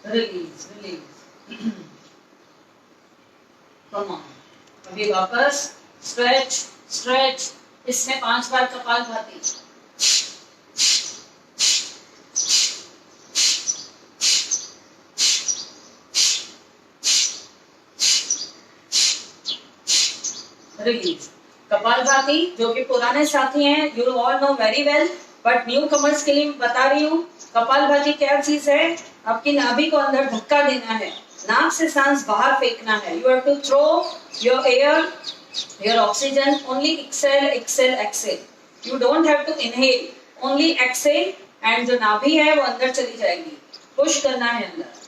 Release release. Come on, अभी वापस स्ट्रेच स्ट्रेच। इसमें 5 बार कपालभाति। रिलीज। कपालभाति जो कि पुराने साथी हैं, you all know very well, but new commerce के लिए बता रही हूँ। कपालभाति क्या चीज है, आपकी नाभि को अंदर धक्का देना है, नाक से सांस बाहर फेंकना है। You have to throw your air, your oxygen, only exhale exhale exhale. You don't have to inhale, only exhale, and जो नाभि है वो अंदर चली जाएगी, पुश करना है अंदर।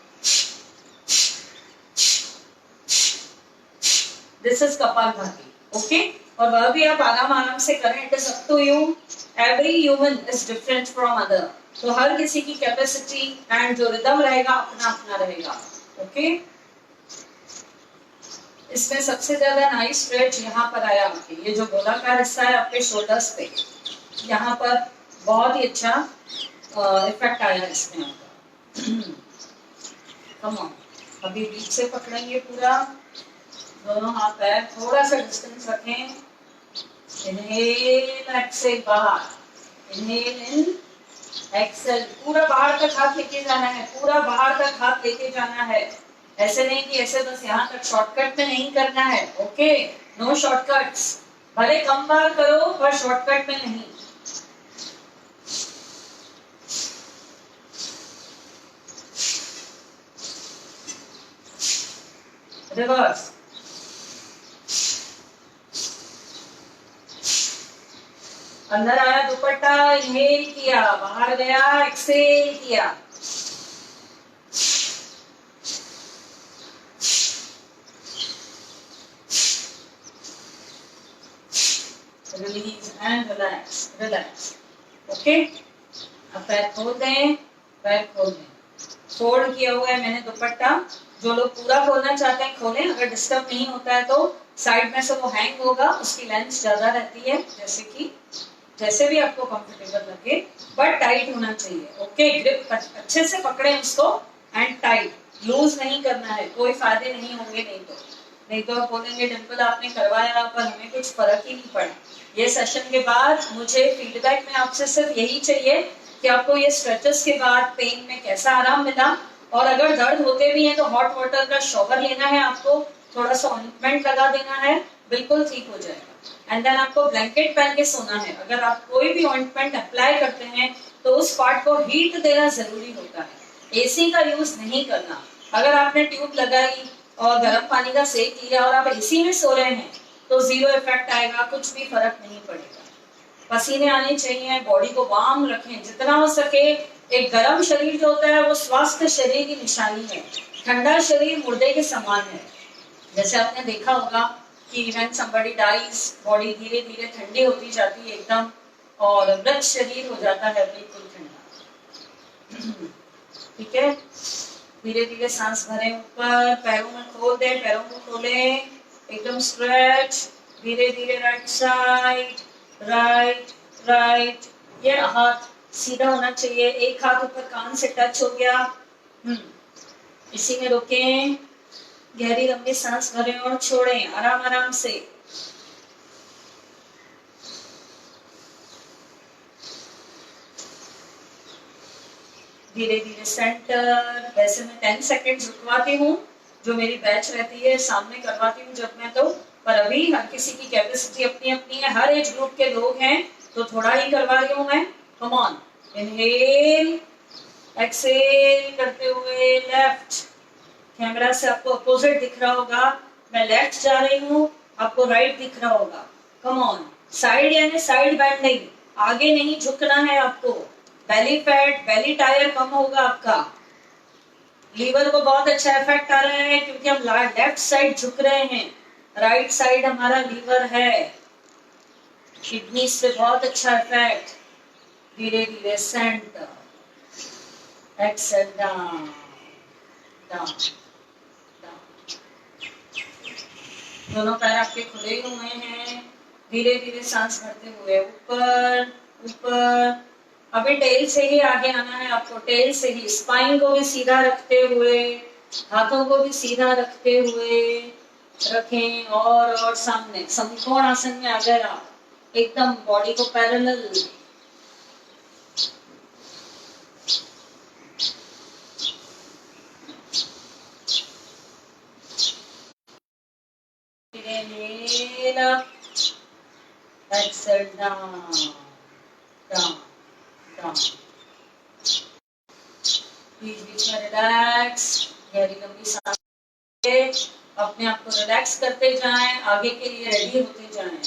This is Kapalbhati, okay. और वह भी आप आराम आराम से करें, it is up to you. Every human is different from other, तो हर किसी की कैपेसिटी एंड जो रिदम रहेगा अपना अपना रहेगा, ओके। इसमें सबसे ज्यादा नाइस स्ट्रेच यहाँ पर आया आपके, ये जो गोलाकार हिस्सा है आपके शोल्डर्स पे, यहाँ पर बहुत ही अच्छा इफेक्ट आया इसमें आपका। कम ऑन, अभी बीच से पकड़ेंगे पूरा, दोनों हाथ पैर थोड़ा सा डिस्टेंस रखें। इनहेल एक्सेल बाहर, इनहेल इन एक्सेल, पूरा बाहर तक हाथ लेके जाना है, पूरा बाहर तक हाथ लेके जाना है। ऐसे नहीं कि ऐसे बस यहाँ तक, शॉर्टकट में नहीं करना है, ओके। नो शॉर्टकट्स, भले कम बार करो पर शॉर्टकट में नहीं। रिवर्स, अंदर आया दुपट्टा, इनहेल किया, बाहर गया, एक्सहेल किया। Release and relax, relax. Okay, अब पैर खोल दें, पैर खोल दें। फोल्ड किया हुआ है मैंने दुपट्टा। जो लोग पूरा खोलना चाहते हैं खोलें, अगर डिस्टर्ब नहीं होता है तो साइड में से वो हैंग होगा, उसकी लेंथ ज्यादा रहती है, जैसे भी आपको कंफर्टेबल लगे, बट टाइट होना चाहिए। ओके, ग्रिप अच्छे से पकड़े उसको एंड टाइट, लूज नहीं करना है, कोई फायदे नहीं होंगे। नहीं तो आप बोलेंगे डिम्पल आपने करवाया पर हमें कुछ फर्क ही नहीं पड़ा। ये सेशन के बाद मुझे फीडबैक में आपसे सिर्फ यही चाहिए कि आपको ये स्ट्रेचेस के बाद पेन में कैसा आराम मिला, और अगर दर्द होते भी हैं तो हॉट वाटर का शॉवर लेना है आपको, थोड़ा सा ऑइंटमेंट लगा देना है, बिल्कुल ठीक हो जाएगा। एंड देन आपको ब्लैंकेट पहन के सोना है। अगर आप कोई भी ऑइंटमेंट अप्लाई करते हैं तो उस पार्ट को हीट देना जरूरी होता है, एसी का यूज नहीं करना। अगर आपने ट्यूब लगाई और गर्म पानी का सेक लिया और आप एसी में सो रहे हैं तो जीरो इफेक्ट आएगा, कुछ भी फर्क नहीं पड़ेगा। पसीने आने चाहिए, बॉडी को वार्म रखें जितना हो सके। एक गर्म शरीर जो होता है वो स्वस्थ शरीर की निशानी है, ठंडा शरीर मुर्दे के समान है। जैसे आपने देखा होगा कि व्हेन समबडी डाइज, बॉडी धीरे धीरे ठंडी होती जाती है एकदम, और मृत शरीर हो जाता है बिल्कुल ठंडा। ठीक है, धीरे धीरे सांस भरें, ऊपर पैरों में खोल दें, पैरों को खोलें, एकदम स्ट्रेच, धीरे धीरे राइट साइड, राइट राइट। ये हाथ सीधा होना चाहिए, एक हाथ ऊपर कान से टच हो गया। इसी में रुकें, गहरी लंबी सांस भरें और छोड़ें आराम आराम से। धीरे धीरे सेंटर। वैसे मैं 10 सेकेंड रुकवाती हूँ, जो मेरी बैच रहती है सामने करवाती हूँ जब मैं, तो पर अभी हर किसी की कैपेसिटी अपनी अपनी है, हर एज ग्रुप के लोग हैं तो थोड़ा ही करवा रही हूँ मैं। कम ऑन, इनहेल, एक्सहेल करते हुए लेफ्ट। कैमरा से आपको अपोजिट दिख रहा होगा, मैं लेफ्ट जा रही हूँ, आपको राइट दिख रहा होगा। कम ऑन, साइड यानी साइड बेंड नहीं, आगे नहीं झुकना है आपको। बेली फैट, बेली टायर कम होगा आपका। लीवर को बहुत अच्छा इफेक्ट आ रहा है क्योंकि हम लेफ्ट साइड झुक रहे हैं, राइट साइड हमारा लीवर है। किडनी पे बहुत अच्छा इफेक्ट। धीरे धीरे centre, Excel down down down. दोनों पैर आपके खुले हुए हैं, धीरे धीरे सांस भरते हुए ऊपर ऊपर। अभी टेल से ही आगे आना है आपको, टेल से ही, स्पाइन को भी सीधा रखते हुए, हाथों को भी सीधा रखते हुए रखें, और सामने समकोण आसन में आ गए आप, एकदम बॉडी को parallel. Exhale down down down. बीच बीच में रिलैक्स, गहरी लंबी सांस, अपने आप को रिलैक्स करते जाएं, आगे के लिए रेडी होते जाएं।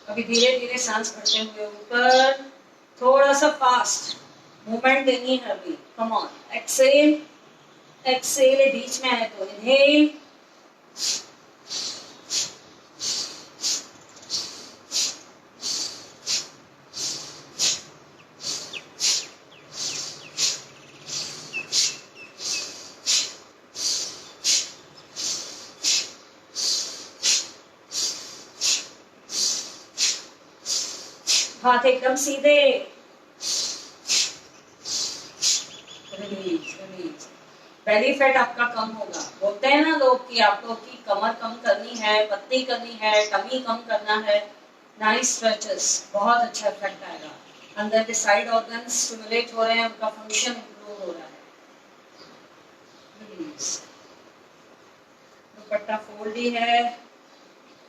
अभी धीरे धीरे सांस भरते हुए ऊपर, थोड़ा सा फास्ट मूवमेंट देनी है अभी। कम ऑन, एक्सेल एक्सेल, बीच में आए तो इनहेल, हाथ एकदम सीधे, रिलीज रिलीज। बेली फैट आपका कम होगा। बोलते हैं ना लोग कि आप लोग की कमर कम करनी है, पतली करनी है, टमी कम करना है, नाइस स्ट्रेचेस, बहुत अच्छा इफेक्ट आएगा। अंदर के साइड ऑर्गन्स स्टिमुलेट हो रहे हैं, उनका फंक्शन इंप्रूव हो रहा है। रिलीज। दुपट्टा फोल्ड ही है,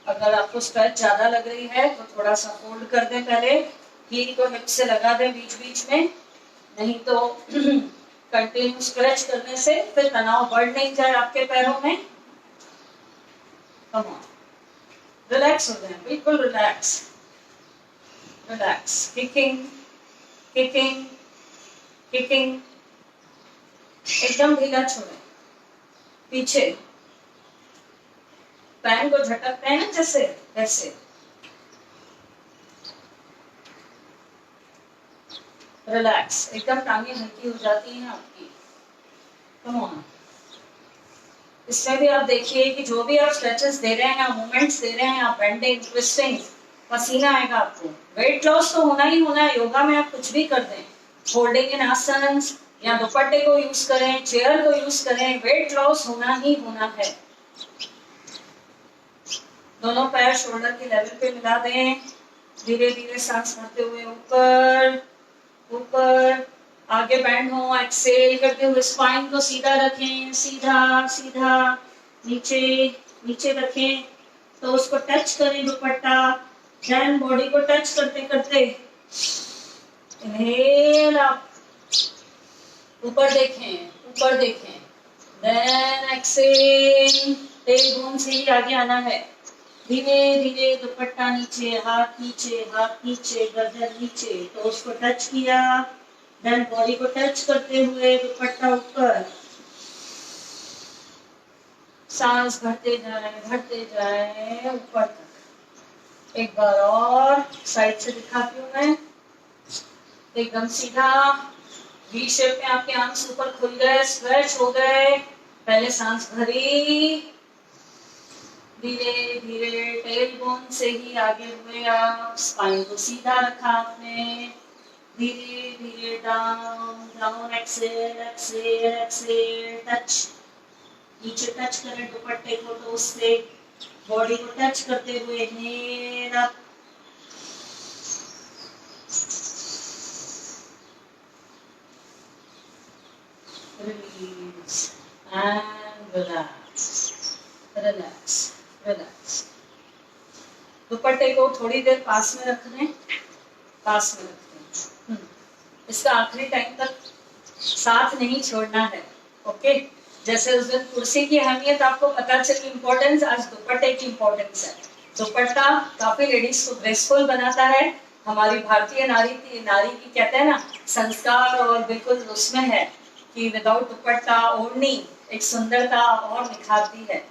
अगर आपको स्ट्रेच ज्यादा लग रही है तो थोड़ा सा फोल्ड कर दें, पहले हील को हिप से लगा दें बीच बीच में, नहीं तो कंटिन्यू स्ट्रेच करने से फिर तनाव बढ़ नहीं जाए आपके पैरों में। कम ऑन, रिलैक्स हो जाए, बिल्कुल relax, relax, kicking kicking kicking, एकदम ढीला छोड़े, पीछे पैन को झटकते हैं ना जैसे वैसे, रिलैक्स, एकदम टांगे हल्की हो जाती हैं आपकी। कम ऑन, इसमें भी आप देखिए कि जो भी आप स्ट्रेचेस दे रहे हैं, मूवमेंट्स दे रहे हैं, आप बेंडिंग ट्विस्टिंग, पसीना आएगा आपको। वेट लॉस तो होना ही होना है, योगा में आप कुछ भी कर दें, होल्डिंग इन आसन्स या दुपट्टे को यूज करें, चेयर को यूज करें, वेट लॉस होना ही होना है। दोनों पैर शोल्डर के लेवल पे मिला दें, धीरे धीरे सांस भरते हुए ऊपर ऊपर, आगे बैंड हो, एक्सेल करते हुए स्पाइन को सीधा रखें, सीधा सीधा, नीचे नीचे रखें, तो उसको टच करें दुपट्टा, देन बॉडी को टच करते करते इनहेल अप, ऊपर देखें, ऊपर देखें, देन एक्सेल, टेल बोन से ही आगे आना है, धीरे धीरे दुपट्टा नीचे, हाथ नीचे, हाथ नीचे, गर्दन नीचे, तो उसको टच किया, देन बॉडी को टच करते हुए दुपट्टा ऊपर, सांस भरते जाए ऊपर तक। एक बार और साइड से दिखाती हूँ मैं, एकदम सीधा वी शेप में आपके आर्म्स ऊपर खुल गए, स्ट्रेच हो गए, पहले सांस भरी, धीरे धीरे टेल बोन से ही आगे हुए आप, स्पाइन को सीधा रखा आपने, धीरे धीरे down down, exhale exhale exhale, touch, नीचे टच करें दुपट्टे को, तो उससे बॉडी को टच करते हुए inhale up, release and relax, relax relax. दुपट्टे को थोड़ी देर पास में रख दें, पास में रखते हैं, इसका आखिरी टाइम तक साथ नहीं छोड़ना है। ओके, जैसे उस दिन कुर्सी की अहमियत आपको पता चली, इम्पोर्टेंस, आज दुपट्टे की इम्पोर्टेंस है। दुपट्टा काफी लेडीज को ग्रेसफुल बनाता है, हमारी भारतीय नारी की कहते हैं ना संस्कार, और बिल्कुल उसमें है कि विदाउट दुपट्टा ओढ़नी एक सुंदरता और निखारती है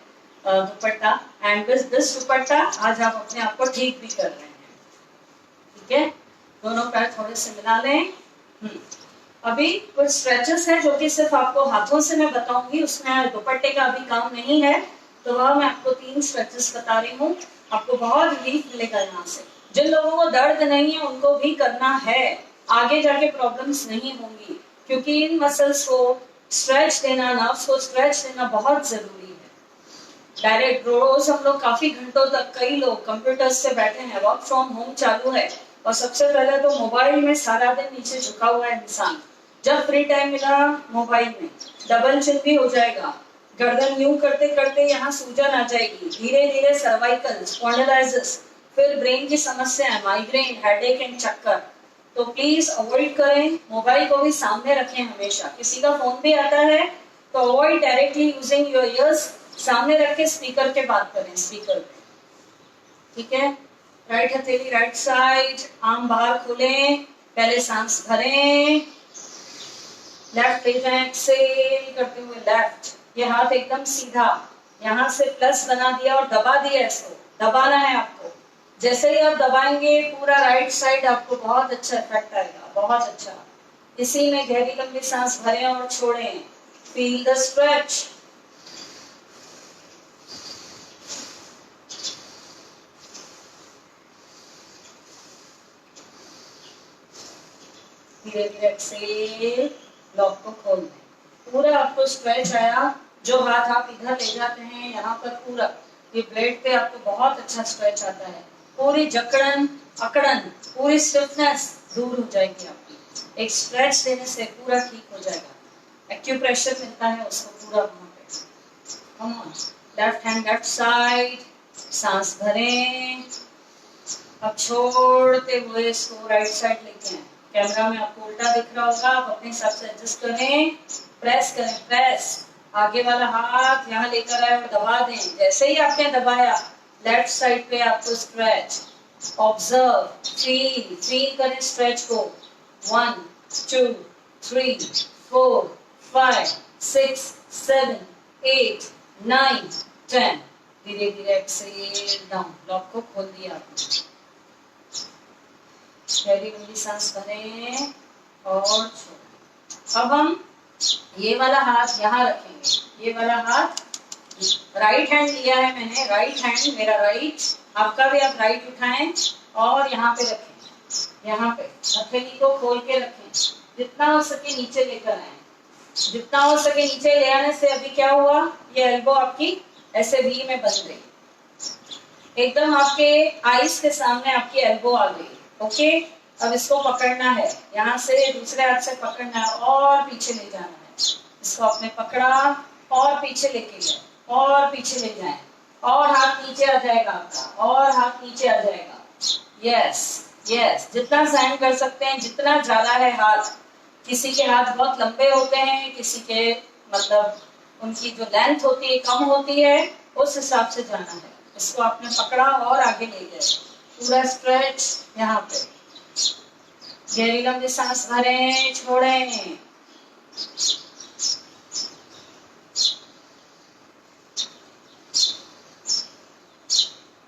दुपट्टा। एंड दिस दुपट्टा आज आप अपने आप को ठीक भी कर रहे हैं। ठीक है, दोनों पैर थोड़े से मिला लें। अभी कुछ स्ट्रेचेस है जो कि सिर्फ आपको हाथों से मैं बताऊंगी, उसमें दुपट्टे का अभी काम नहीं है, तो वह मैं आपको 3 स्ट्रेचेस बता रही हूँ, आपको बहुत रिलीफ मिलेगा यहाँ से। जिन लोगों को दर्द नहीं है उनको भी करना है, आगे जाके प्रॉब्लम्स नहीं होंगी, क्योंकि इन मसल्स को स्ट्रेच देना, नर्व्स को स्ट्रेच देना बहुत जरूरी है। डायरेक्ट रोज हम लोग काफी घंटों तक, कई लोग कंप्यूटर्स से बैठे हैं, वर्क फ्रॉम होम चालू है, और सबसे पहले तो मोबाइल में सारा दिन नीचे झुका हुआ है इंसान। जब फ्री टाइम मिला मोबाइल में, डबल चिन भी हो जाएगा, गर्दन यूं करते करते यहाँ सूजन आ जाएगी, धीरे धीरे सर्वाइकल, स्पॉन्डिलाइटिस, फिर ब्रेन की समस्या, माइग्रेन, हेडेक एंड चक्कर। तो प्लीज अवॉइड करें, मोबाइल को भी सामने रखें हमेशा। किसी का फोन भी आता है तो avoid directly using your ears, सामने रख के स्पीकर के बात करें, स्पीकर पे। ठीक है, राइट हथेली राइट साइड, आर्म बाहर खोलें, पहले सांस भरें, लेफ्ट ले जाएं, एक्सेल करते हुए लेफ्ट, ये हाथ एकदम सीधा, यहाँ से प्लस बना दिया और दबा दिया, इसको दबाना है आपको। जैसे ही आप दबाएंगे पूरा राइट साइड आपको बहुत अच्छा इफेक्ट आएगा, बहुत अच्छा। इसी में गहरी लंबी सांस भरें और छोड़ें, फील द स्ट्रेच। धीरे धीरे एक्सेल, लॉक को खोल दें, पूरा आपको स्ट्रेच आया। जो हाथ आप इधर ले जाते हैं यहाँ पर पूरा ये ब्लेड पे आपको बहुत अच्छा स्ट्रेच आता है, पूरी जकड़न अकड़न, पूरी स्टिफनेस दूर हो जाएगी आपकी। एक स्ट्रेच देने से पूरा ठीक हो जाएगा, एक्यूप्रेशर मिलता है उसको पूरा वहां पे। Come on, left hand left side, सांस भरें, अब छोड़ते हुए इसको राइट साइड लेके आए, कैमरा में आपको उल्टा दिख रहा होगा, आप अपने हिसाब से एडजस्ट करें, प्रेस करें, प्रेस। आगे वाला हाथ यहाँ लेकर आए और दबा दें। जैसे ही आपने दबाया लेफ्ट साइड पे आपको स्ट्रेच, ऑब्जर्व, फील, फील करें स्ट्रेच को। 1 2 3 4 5 6 7 8 9 10। धीरे धीरे एक्सेल डाउन, लॉक को खोल दिया आपने। गहरी गहरी सांस भरें और छोड़ें। अब हम ये वाला हाथ यहाँ रखेंगे, ये वाला हाथ, राइट हैंड लिया है मैंने, राइट हैंड मेरा राइट, आपका भी आप राइट उठाएं और यहाँ पे रखें, यहाँ पे हथेली को खोल के रखें, जितना हो सके नीचे लेकर आए, जितना हो सके नीचे ले आने से अभी क्या हुआ, ये एल्बो आपकी ऐसे वी में बन गई, एकदम आपके आईज के सामने आपकी एल्बो आ गई। ओके, अब इसको पकड़ना है, यहाँ से दूसरे हाथ से पकड़ना है और पीछे ले जाना है। इसको आपने पकड़ा और पीछे लेके गए और पीछे ले जाए और हाथ नीचे आ जाएगा आपका, और हाथ नीचे आ जाएगा। यस यस, जितना सहन कर सकते हैं, जितना ज्यादा है हाथ। किसी के हाथ बहुत लंबे होते हैं, किसी के मतलब उनकी जो लेंथ होती है कम होती है, उस हिसाब से जाना है। इसको आपने पकड़ा और आगे ले गए, पूरा स्ट्रेच यहाँ पे। गहरी लंबी सांस भरें, छोड़ें।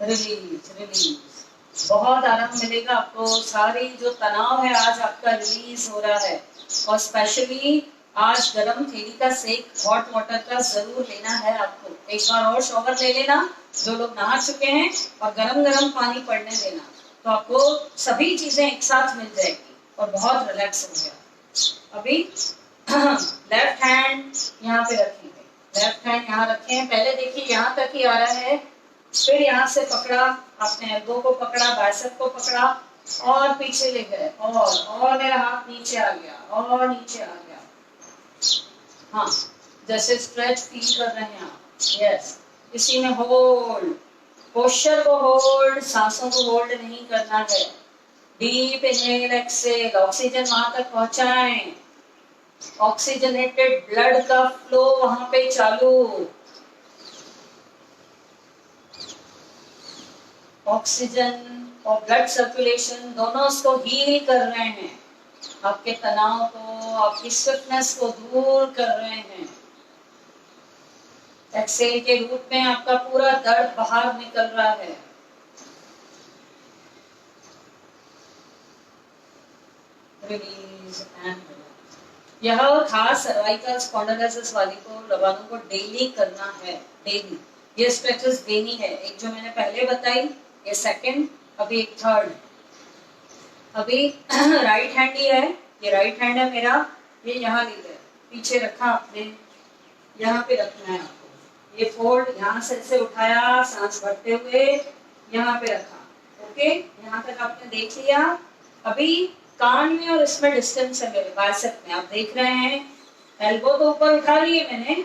रिलीज रिलीज, बहुत आराम मिलेगा आपको। सारी जो तनाव है आज आपका रिलीज हो रहा है। और स्पेशली आज गर्म थेली का सेक, हॉट वाटर का जरूर लेना है आपको। एक बार और शॉवर ले लेना, जो लोग नहा चुके हैं, और गरम गरम पानी पड़ने देना, तो आपको सभी चीजें एक साथ मिल जाएगी और बहुत रिलैक्स हो गया। अभी लेफ्ट हैंड यहाँ पे रखेंगे, लेफ्ट हैंड यहाँ रखें। पहले देखिए यहाँ तक ही आ रहा है, फिर यहाँ से पकड़ा, अपने एल्बो को पकड़ा, बाइसेप को पकड़ा और पीछे ले गए, और मेरा हाथ नीचे आ गया और नीचे आ गया। हाँ, जैसे स्ट्रेच फील कर रहे हैं आप। यस, इसी में होल्ड, पोस्चर को होल्ड, सांसों को होल्ड नहीं करना है। डीप इनहेल एक्सहेल, ऑक्सीजन वहां तक पहुंचाएं, ऑक्सीजनेटेड ब्लड का फ्लो वहां पे चालू, ऑक्सीजन और ब्लड सर्कुलेशन दोनों उसको हील कर रहे हैं, आपके तनाव को, आपकी स्विफ्टनेस को दूर कर रहे हैं। एक्सेल के रूप में आपका पूरा दर्द बाहर निकल रहा है। रिलीज एंड यह खास सर्वाइकल स्पॉन्डिलोसिस वाले को, वालों को डेली करना है, डेली ये स्ट्रेचेस देनी है। एक जो मैंने पहले बताई, ये सेकंड, अभी एक थर्ड। अभी राइट हैंड ही है, ये राइट हैंड है मेरा, ये यहाँ ले गए, पीछे रखा आपने, यहाँ पे रखना है आपको। ये फोल्ड यहाँ से ऐसे उठाया, सांस भरते हुए यहाँ पे रखा। ओके, यहाँ तक आपने देख लिया। अभी कान में और इसमें डिस्टेंस है मेरे बाइसेप में, आप देख रहे हैं। एल्बो तो ऊपर उठा लिए मैंने,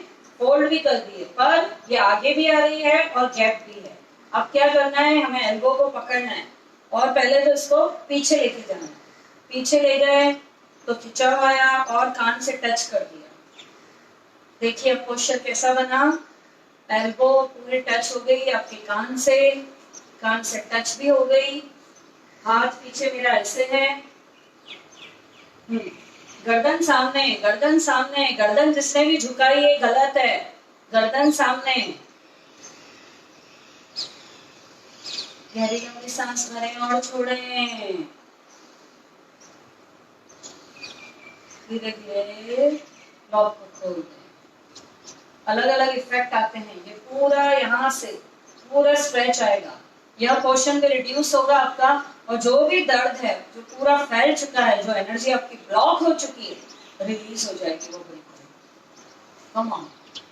फोल्ड भी कर दिए, पर ये आगे भी आ रही है और गैप भी है। अब क्या करना है, हमें एल्बो को पकड़ना है और पहले तो इसको पीछे लेके जाना है। पीछे ले गए तो खिंचाव आया और कान से टच कर दिया। देखिए अब पोस्चर कैसा बना, एल्बो पूरी टच हो गई आपके कान से टच भी हो गई। हाथ पीछे मेरा ऐसे है, गर्दन सामने, गर्दन सामने, गर्दन जिसने भी झुकाई है गलत है, गर्दन सामने। गहरी गहरी सांस भरें और छोड़ें, धीरे धीरे लॉक को खोल दें। अलग अलग इफेक्ट आते हैं, ये पूरा यहाँ से पूरा स्ट्रेच आएगा, यह पोर्शन भी रिड्यूस होगा आपका, और जो भी दर्द है जो पूरा फैल चुका है, जो एनर्जी आपकी ब्लॉक हो चुकी है, रिलीज हो जाएगी वो बिल्कुल। कम ऑन,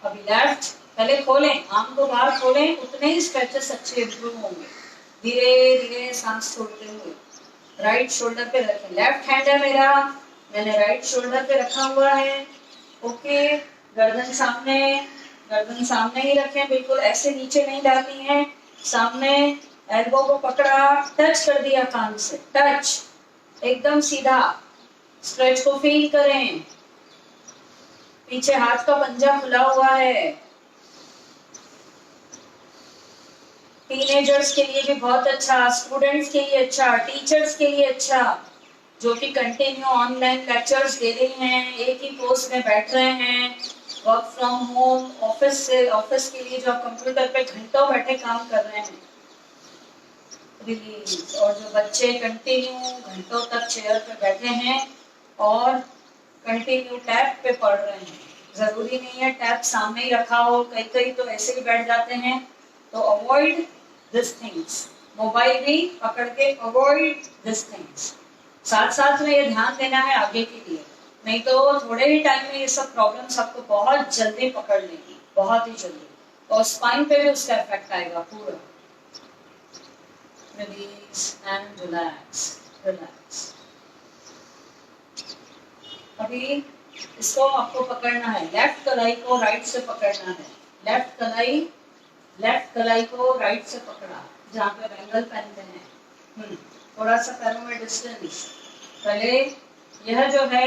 अभी लेफ्ट पहले खोलें, आर्म को बाहर खोलें, उतने ही स्ट्रेचेस अच्छे इंप्रूव होंगे। धीरे धीरे सांस छोड़ते हुए राइट शोल्डर पे रखें, लेफ्ट हैंड है मेरा, मैंने राइट शोल्डर पे रखा हुआ है। ओके, गर्दन सामने ही रखें, बिल्कुल ऐसे नीचे नहीं डालनी है, सामने। एल्बो को पकड़ा, टच कर दिया कान से, टच एकदम सीधा, स्ट्रेच को फील करें। पीछे हाथ का पंजा खुला हुआ है। टीनेजर्स के लिए भी बहुत अच्छा, स्टूडेंट्स के लिए अच्छा, टीचर्स के लिए अच्छा, जो कि कंटिन्यू ऑनलाइन लेक्चर्स दे रही हैं, एक ही पोस्ट में बैठ रहे हैं, वर्क फ्रॉम होम, ऑफिस के लिए जो आप कंप्यूटर पे घंटों बैठे काम कर रहे हैं, रिलीज। और जो बच्चे कंटिन्यू घंटों तक चेयर पे बैठे हैं और कंटिन्यू टैब पे पढ़ रहे हैं, जरूरी नहीं है टैब सामने ही रखा हो, कई कई तो ऐसे ही बैठ जाते हैं, तो अवॉइड दिस थिंग्स। मोबाइल भी पकड़ के अवॉइड दिस थिंग्स। साथ साथ में ये ध्यान देना है आगे के लिए, नहीं तो थोड़े ही टाइम में ये सब प्रॉब्लम्स आपको बहुत जल्दी पकड़ लेगी, बहुत ही जल्दी, और स्पाइन पे भी उसका इफेक्ट आएगा पूरा। Release and relax, relax. अभी इसको आपको पकड़ना है, लेफ्ट कलाई को राइट से पकड़ना है, लेफ्ट कलाई को राइट से पकड़ा, जहाँ पे बैंगल पहनते हैं। थोड़ा सा पैरों में डिस्टेंस, पहले यह जो है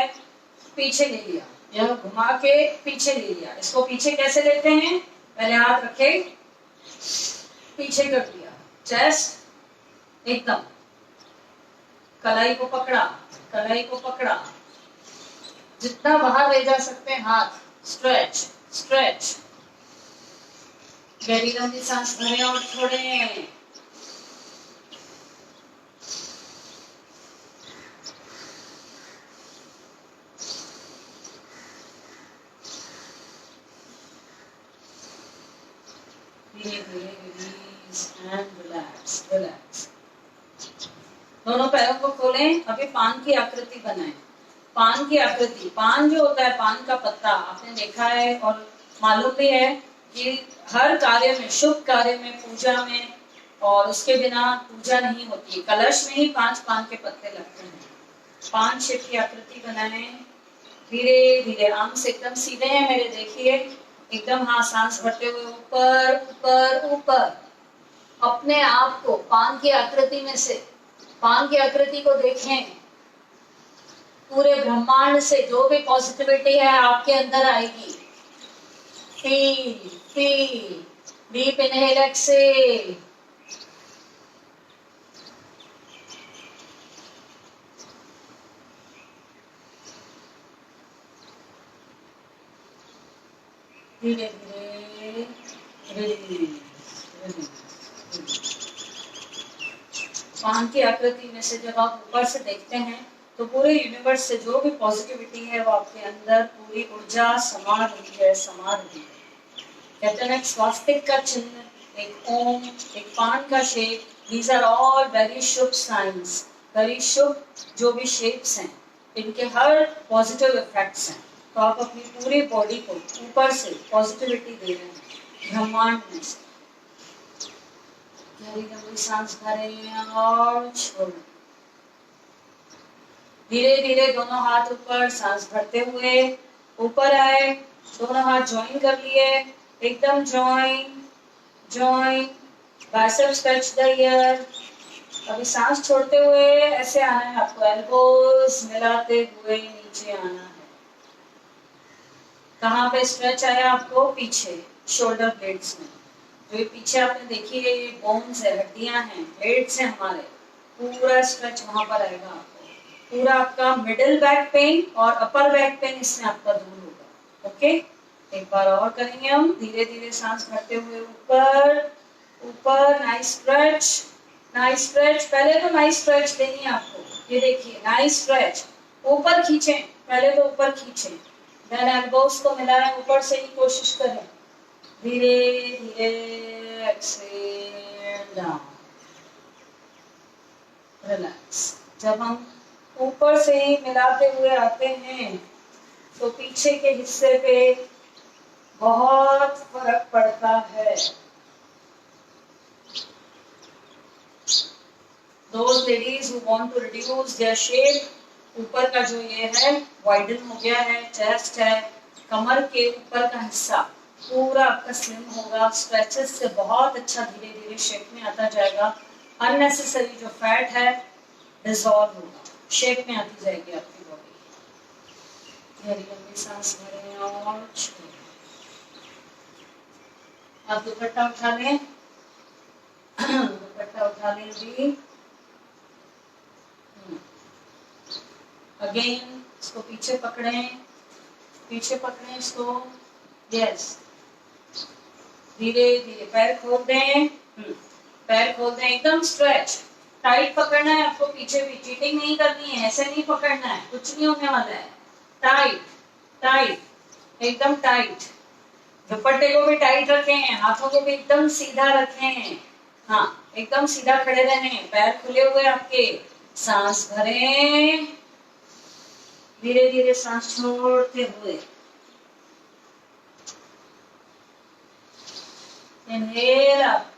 पीछे ले लिया, यह घुमा के पीछे ले लिया। इसको पीछे कैसे लेते हैं, पहले हाथ रखे, पीछे कर दिया, चेस्ट एकदम, कलाई को पकड़ा, कलाई को पकड़ा, जितना बाहर ले जा सकते हैं हाथ, स्ट्रेच स्ट्रेच, गहरी लंबी सांस भरें और छोड़ें। धीरे धीरे रिलीज एंड रिलैक्स, रिलैक्स। दोनों पैरों को खोलें। अभी पान की आकृति बनाएं। पान की आकृति, पान जो होता है, पान का पत्ता आपने देखा है और मालूम भी है कि हर कार्य में, शुभ कार्य में, पूजा में, और उसके बिना पूजा नहीं होती। कलश में ही 5 पान के पत्ते लगते हैं। पान शेप की आकृति बनाएं। धीरे धीरे, आर्म से एकदम सीधे हैं मेरे, देखिए एकदम। हाँ, सांस भरते हुए ऊपर ऊपर ऊपर, अपने आप को पान की आकृति में से, पान की आकृति को देखें। पूरे ब्रह्मांड से जो भी पॉजिटिविटी है आपके अंदर आएगी। Feel feel, deep inhale exhale. धीरे धीरे रिलीज, पान की आकृति में से जब आप ऊपर से देखते हैं तो पूरे यूनिवर्स से जो भी पॉजिटिविटी है वो आपके अंदर पूरी ऊर्जा समा रही है, समा रही है। कहते हैं एक स्वास्तिक का चिन्ह, एक ओम, एक पान का shape, these are all very शुभ साइंस, वेरी शुभ जो भी शेप्स हैं, इनके हर पॉजिटिव इफेक्ट्स हैं। तो आप अपनी पूरी बॉडी को ऊपर से पॉजिटिविटी दे रहे हैं, ब्रह्मांड में से। गहरी लंबी सांस भरें और छोड़ें। धीरे धीरे दोनों हाथ ऊपर, सांस भरते हुए ऊपर आए, दोनों हाथ ज्वाइन कर लिए, एकदम join join, biceps touch the year. अभी सांस छोड़ते हुए ऐसे आना है आपको, एल्बोज मिलाते हुए नीचे आना है। कहाँ पे स्ट्रेच आया आपको, पीछे शोल्डर ब्लेड्स में। तो ये पीछे आपने देखी है, ये बोन्स है, हड्डियां हैं, ब्लेड्स हैं हमारे, पूरा स्ट्रेच वहां पर आएगा आपको। पूरा आपका मिडिल बैक पेन और अपर बैक पेन इससे आपका दूर होगा। ओके, एक बार और करेंगे हम। धीरे धीरे सांस भरते हुए ऊपर ऊपर, नाइस स्ट्रेच, नाइस स्ट्रेच। पहले तो नाइस स्ट्रेच देनी है आपको, ये देखिए नाइस स्ट्रेच। ऊपर खींचें, पहले तो ऊपर खींचें, देन एल्बोस को मिलाएं, ऊपर से ही कोशिश करें। धीरे धीरे एक्सहेल डाउन, रिलैक्स। जब हम ऊपर से ही मिलाते हुए आते हैं तो पीछे के हिस्से पे बहुत फर्क पड़ता है। Those ladies who want to reduce their shape, ऊपर का जो ये है वाइडन हो गया है, चेस्ट है, कमर के ऊपर का हिस्सा पूरा आपका स्लिम होगा। स्ट्रेचेस से बहुत अच्छा धीरे धीरे शेप में आता जाएगा। अननेसेसरी जो फैट है डिसॉल्व होगा, शेप में आती जाएगी आपकी बॉडी। गहरी लंबी सांस भरें और छोड़ें। आप दुपट्टा उठा लें, दुपट्टा उठा लें भी। अगेन इसको पीछे पकड़ें, पीछे पकड़ें इसको। यस, धीरे धीरे पैर खोल दें, पैर खोल दें, एकदम स्ट्रेच, टाइट पकड़ना है आपको, पीछे भी चीटिंग नहीं करनी है, ऐसे नहीं पकड़ना है, कुछ नहीं होने वाला है। टाइट टाइट, एकदम टाइट। दुपट्टे को भी टाइट रखें, हाथों को भी एकदम सीधा रखें। हाँ, एकदम सीधा खड़े रहें, पैर खुले हुए आपके। सांस भरें, धीरे धीरे सांस छोड़ते हुए। Inhale up.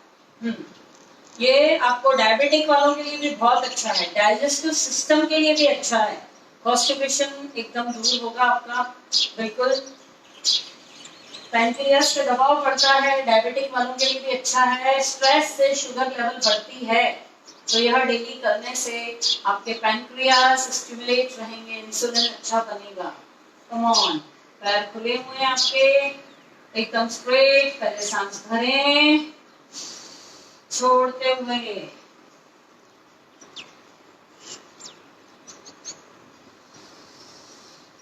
ये आपको डायबिटिक वालों के लिए भी बहुत अच्छा है, डाइजेस्टिव सिस्टम के लिए भी अच्छा है। कॉन्स्टिपेशन एकदम दूर होगा आपका, बिल्कुल। पैंक्रियास पे दबाव पड़ता है, डायबिटिक वालों के लिए भी अच्छा है। स्ट्रेस से शुगर लेवल बढ़ती है, तो यह डेली करने से आपके पैंक्रियास स्टिमुलेट रहेंगे, इंसुलिन अच्छा बनेगा। कम ऑन, पैर खुले हुए हैं आपके, एकदम स्ट्रेट। पहले सांस भरें, छोड़ते हुए।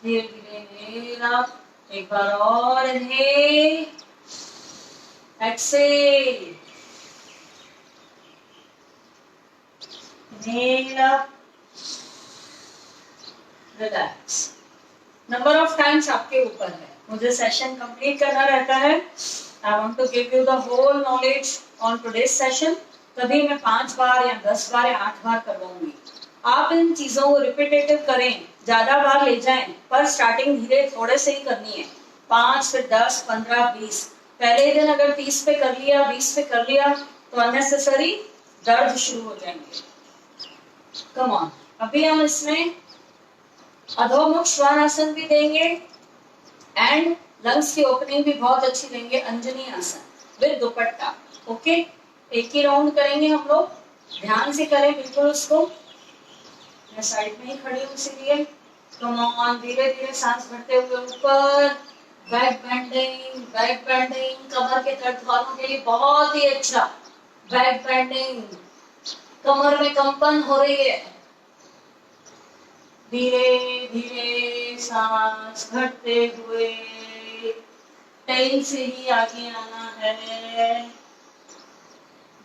धीरे धीरे इनहेल अप, एक बार और inhale, exhale, inhale up, relax. Number of times आपके ऊपर है, मुझे सेशन कंप्लीट करना रहता है। I want to give you the whole knowledge on today's session. कभी मैं 5 बार या 10 बार या 8 बार करवाऊंगी। आप इन चीजों को रिपीटेटिव करें, ज्यादा बार ले जाएं, पर स्टार्टिंग धीरे थोड़े से ही करनी है। 5 फिर 10 15 20। पहले दिन अगर 30 पे कर लिया, 20 पे कर लिया, तो अननेसेसरी दर्द शुरू हो जाएंगे। कम ऑन, अभी हम इसमें अधोमुख श्वानासन भी देंगे एंड लंग्स की ओपनिंग भी बहुत अच्छी देंगे, अंजनी आसन विद दुपट्टा। ओके, एक ही राउंड करेंगे हम लोग, ध्यान से करें बिल्कुल उसको। मैं साइड में ही खड़ी हूँ इसीलिए। कम ऑन, धीरे धीरे सांस भरते हुए ऊपर। बैक बेंडिंग, बैक बेंडिंग कमर के दर्द वालों के लिए बहुत ही अच्छा। बैक बेंडिंग, कमर में कंपन हो रही है। धीरे धीरे सांस भरते हुए टेल से ही आगे आना है।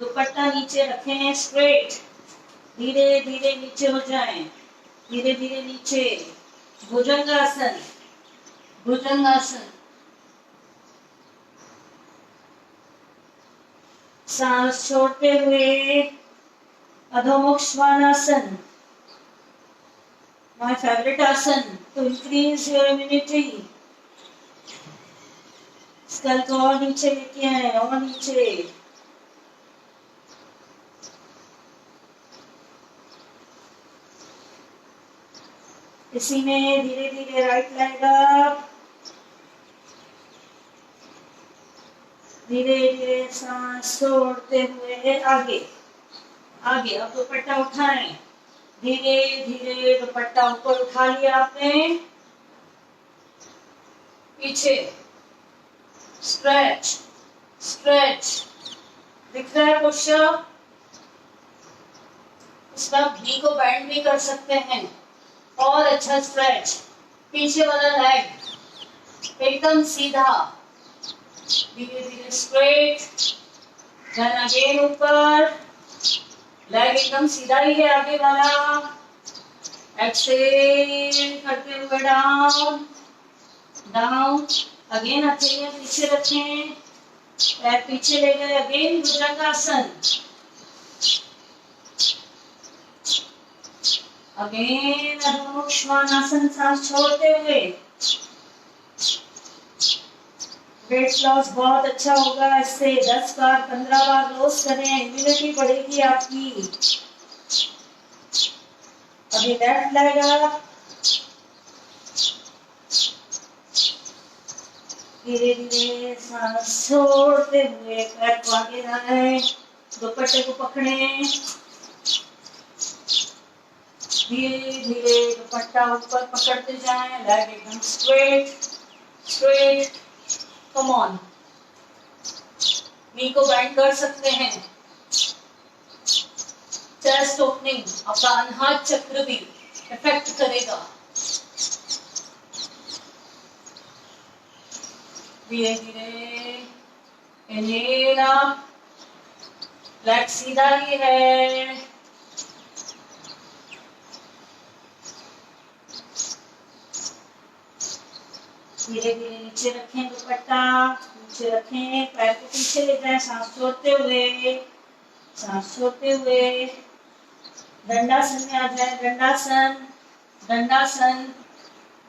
दुपट्टा नीचे रखें, स्ट्रेट। धीरे धीरे नीचे हो जाएं, धीरे धीरे नीचे। भुजंगासन, भुजंगासन। सांस छोड़ते हुए adho mukha svanasana, my favorite asana to increase your immunity। Skull को और नीचे लेके आए, और नीचे। इसी में धीरे धीरे राइट लेग अप, धीरे धीरे सांस छोड़ते हुए आगे आगे। अब दुपट्टा उठाएं, धीरे धीरे दुपट्टा ऊपर उठा लिया आपने, पीछे स्ट्रेच स्ट्रेच। दिख रहा है पोस्चर? इसका भी को बैंड भी कर सकते हैं, और अच्छा स्ट्रेच। पीछे वाला लेग एकदम सीधा, धीरे धीरे स्ट्रेट, देन अगेन ऊपर। लेग एकदम सीधा ही है आगे वाला। एक्सेल करते हुए डाउन डाउन। अगेन हथेलियां पीछे रखें, पैर पीछे ले गए। अगेन भुजंगासन, अगेन अधोमुख श्वानासन। सांस छोड़ते हुए। वेट लॉस बहुत अच्छा होगा इससे। 10 बार 15 बार रोज करें, इम्यूनिटी बढ़ेगी आपकी। अभी लेफ्ट लेग अप, धीरे धीरे सांस छोड़ते हुए पैर को आगे लाएं, दुपट्टे को पकड़ें। धीरे धीरे दुपट्टा ऊपर पकड़ते जाएं, लेग एकदम स्ट्रेट स्ट्रेट। कम ऑन, नी को बेंड कर सकते हैं। चेस्ट ओपनिंग आपका अनहाथ चक्र भी इफेक्ट करेगा। धीरे धीरे इनहेल अप, लेग सीधा ही है। धीरे धीरे नीचे रखें दुपट्टा, नीचे रखें, पैर को पीछे ले जाएं, सांस छोड़ते हुए, सांस छोड़ते हुए। दंडासन में आ जाए, दंडासन, दंडासन।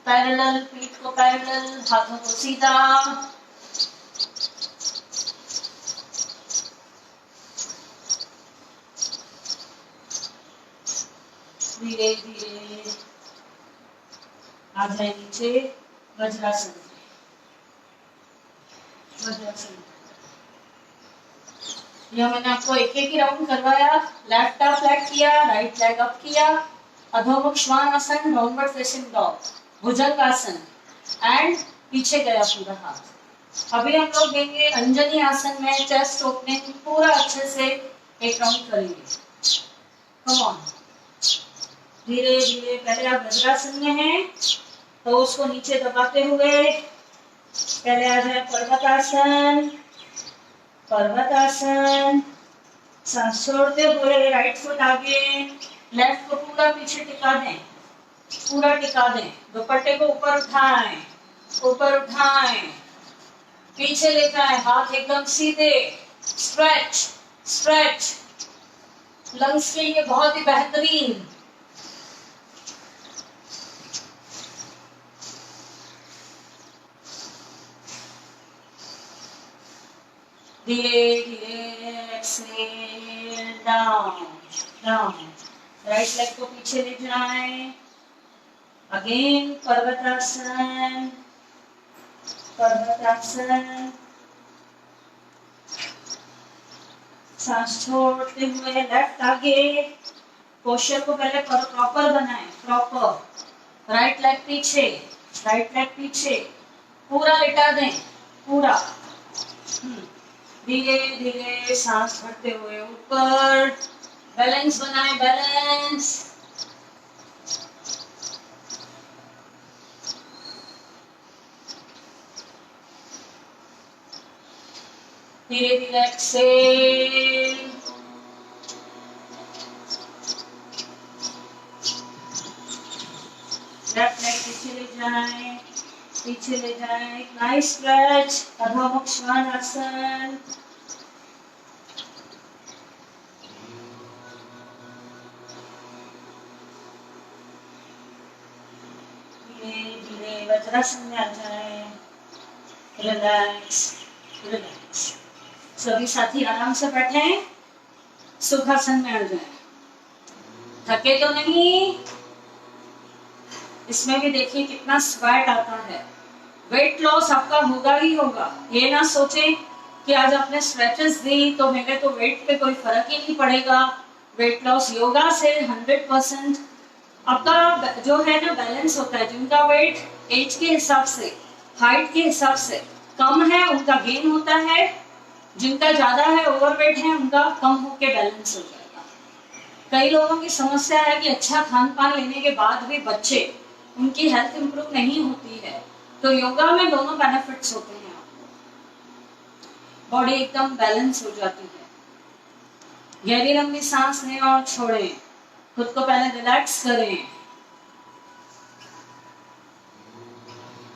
पैरेलल, पीठ को पैरेलल, हाथों को सीधा। धीरे धीरे आ जाए नीचे, वज्रासन। वज्रासन यह मैंने आपको एक एक ही राउंड करवाया। लेफ्ट अप फ्लैट किया, राइट लेग अप किया, अधोमुख श्वानासन, डाउनवर्ड फेसिंग डॉग, भुजंगासन एंड पीछे गया पूरा हाथ। अभी हम लोग देंगे अंजनी आसन में चेस्ट ओपनिंग, पूरा अच्छे से एक राउंड करेंगे। कम ऑन, धीरे धीरे। पहले आप वज्रासन में हैं तो उसको नीचे दबाते हुए पहले आ जाए पर्वतासन, पर्वतासन। सांस छोड़ते हुए राइट फुट आगे, लेफ्ट को पूरा पीछे टिका दें, पूरा टिका दें। दुपट्टे को ऊपर उठाएं, ऊपर उठाएं, पीछे ले जाएं, हाथ एकदम सीधे। स्ट्रेच स्ट्रेच, लंग्स के लिए बहुत ही बेहतरीन। धीरे धीरे exhale down down. Right leg को पीछे ले जाएं, अगेन पर्वतासन, पर्वतासन। सांस छोड़ते हुए लेफ्ट आगे, पोस्चर को पहले प्रॉपर बनाएं, प्रॉपर। राइट लेग पीछे, राइट लेग पीछे, पूरा लिटा दें, पूरा। धीरे धीरे सांस भरते हुए ऊपर, बैलेंस बनाएं, बैलेंस। धीरे धीरे एक्सेल, लेफ्ट लेग पीछे ले जाएं, पीछे ले जाएं। नाइस स्ट्रेच, अधोमुख श्वानासन। धीरे धीरे वज्रासन में आ जाएं, रिलैक्स रिलैक्स। सभी साथी आराम से बैठे, सुखासन में आ जाएं। थके तो नहीं? इसमें भी देखिए कितना स्वेट आता है। वेट लॉस आपका होगा ही होगा। ये ना सोचें कि आज आपने स्ट्रेचेस दी तो मेरे तो वेट पे कोई फर्क ही नहीं पड़ेगा। वेट लॉस योगा से 100% आपका जो है ना बैलेंस होता है। जिनका वेट एज के हिसाब से, हाइट के हिसाब से कम है उनका गेन होता है, जिनका ज्यादा है ओवरवेट है उनका कम होके बैलेंस हो जाएगा। कई लोगों की समस्या है कि अच्छा खान पान लेने के बाद भी बच्चे उनकी हेल्थ इंप्रूव नहीं होती है। तो योगा में दोनों बेनिफिट्स होते हैं, आपको बॉडी एकदम बैलेंस हो जाती है। गहरी लंबी सांस लें और छोड़ें, खुद को पहले रिलैक्स करें।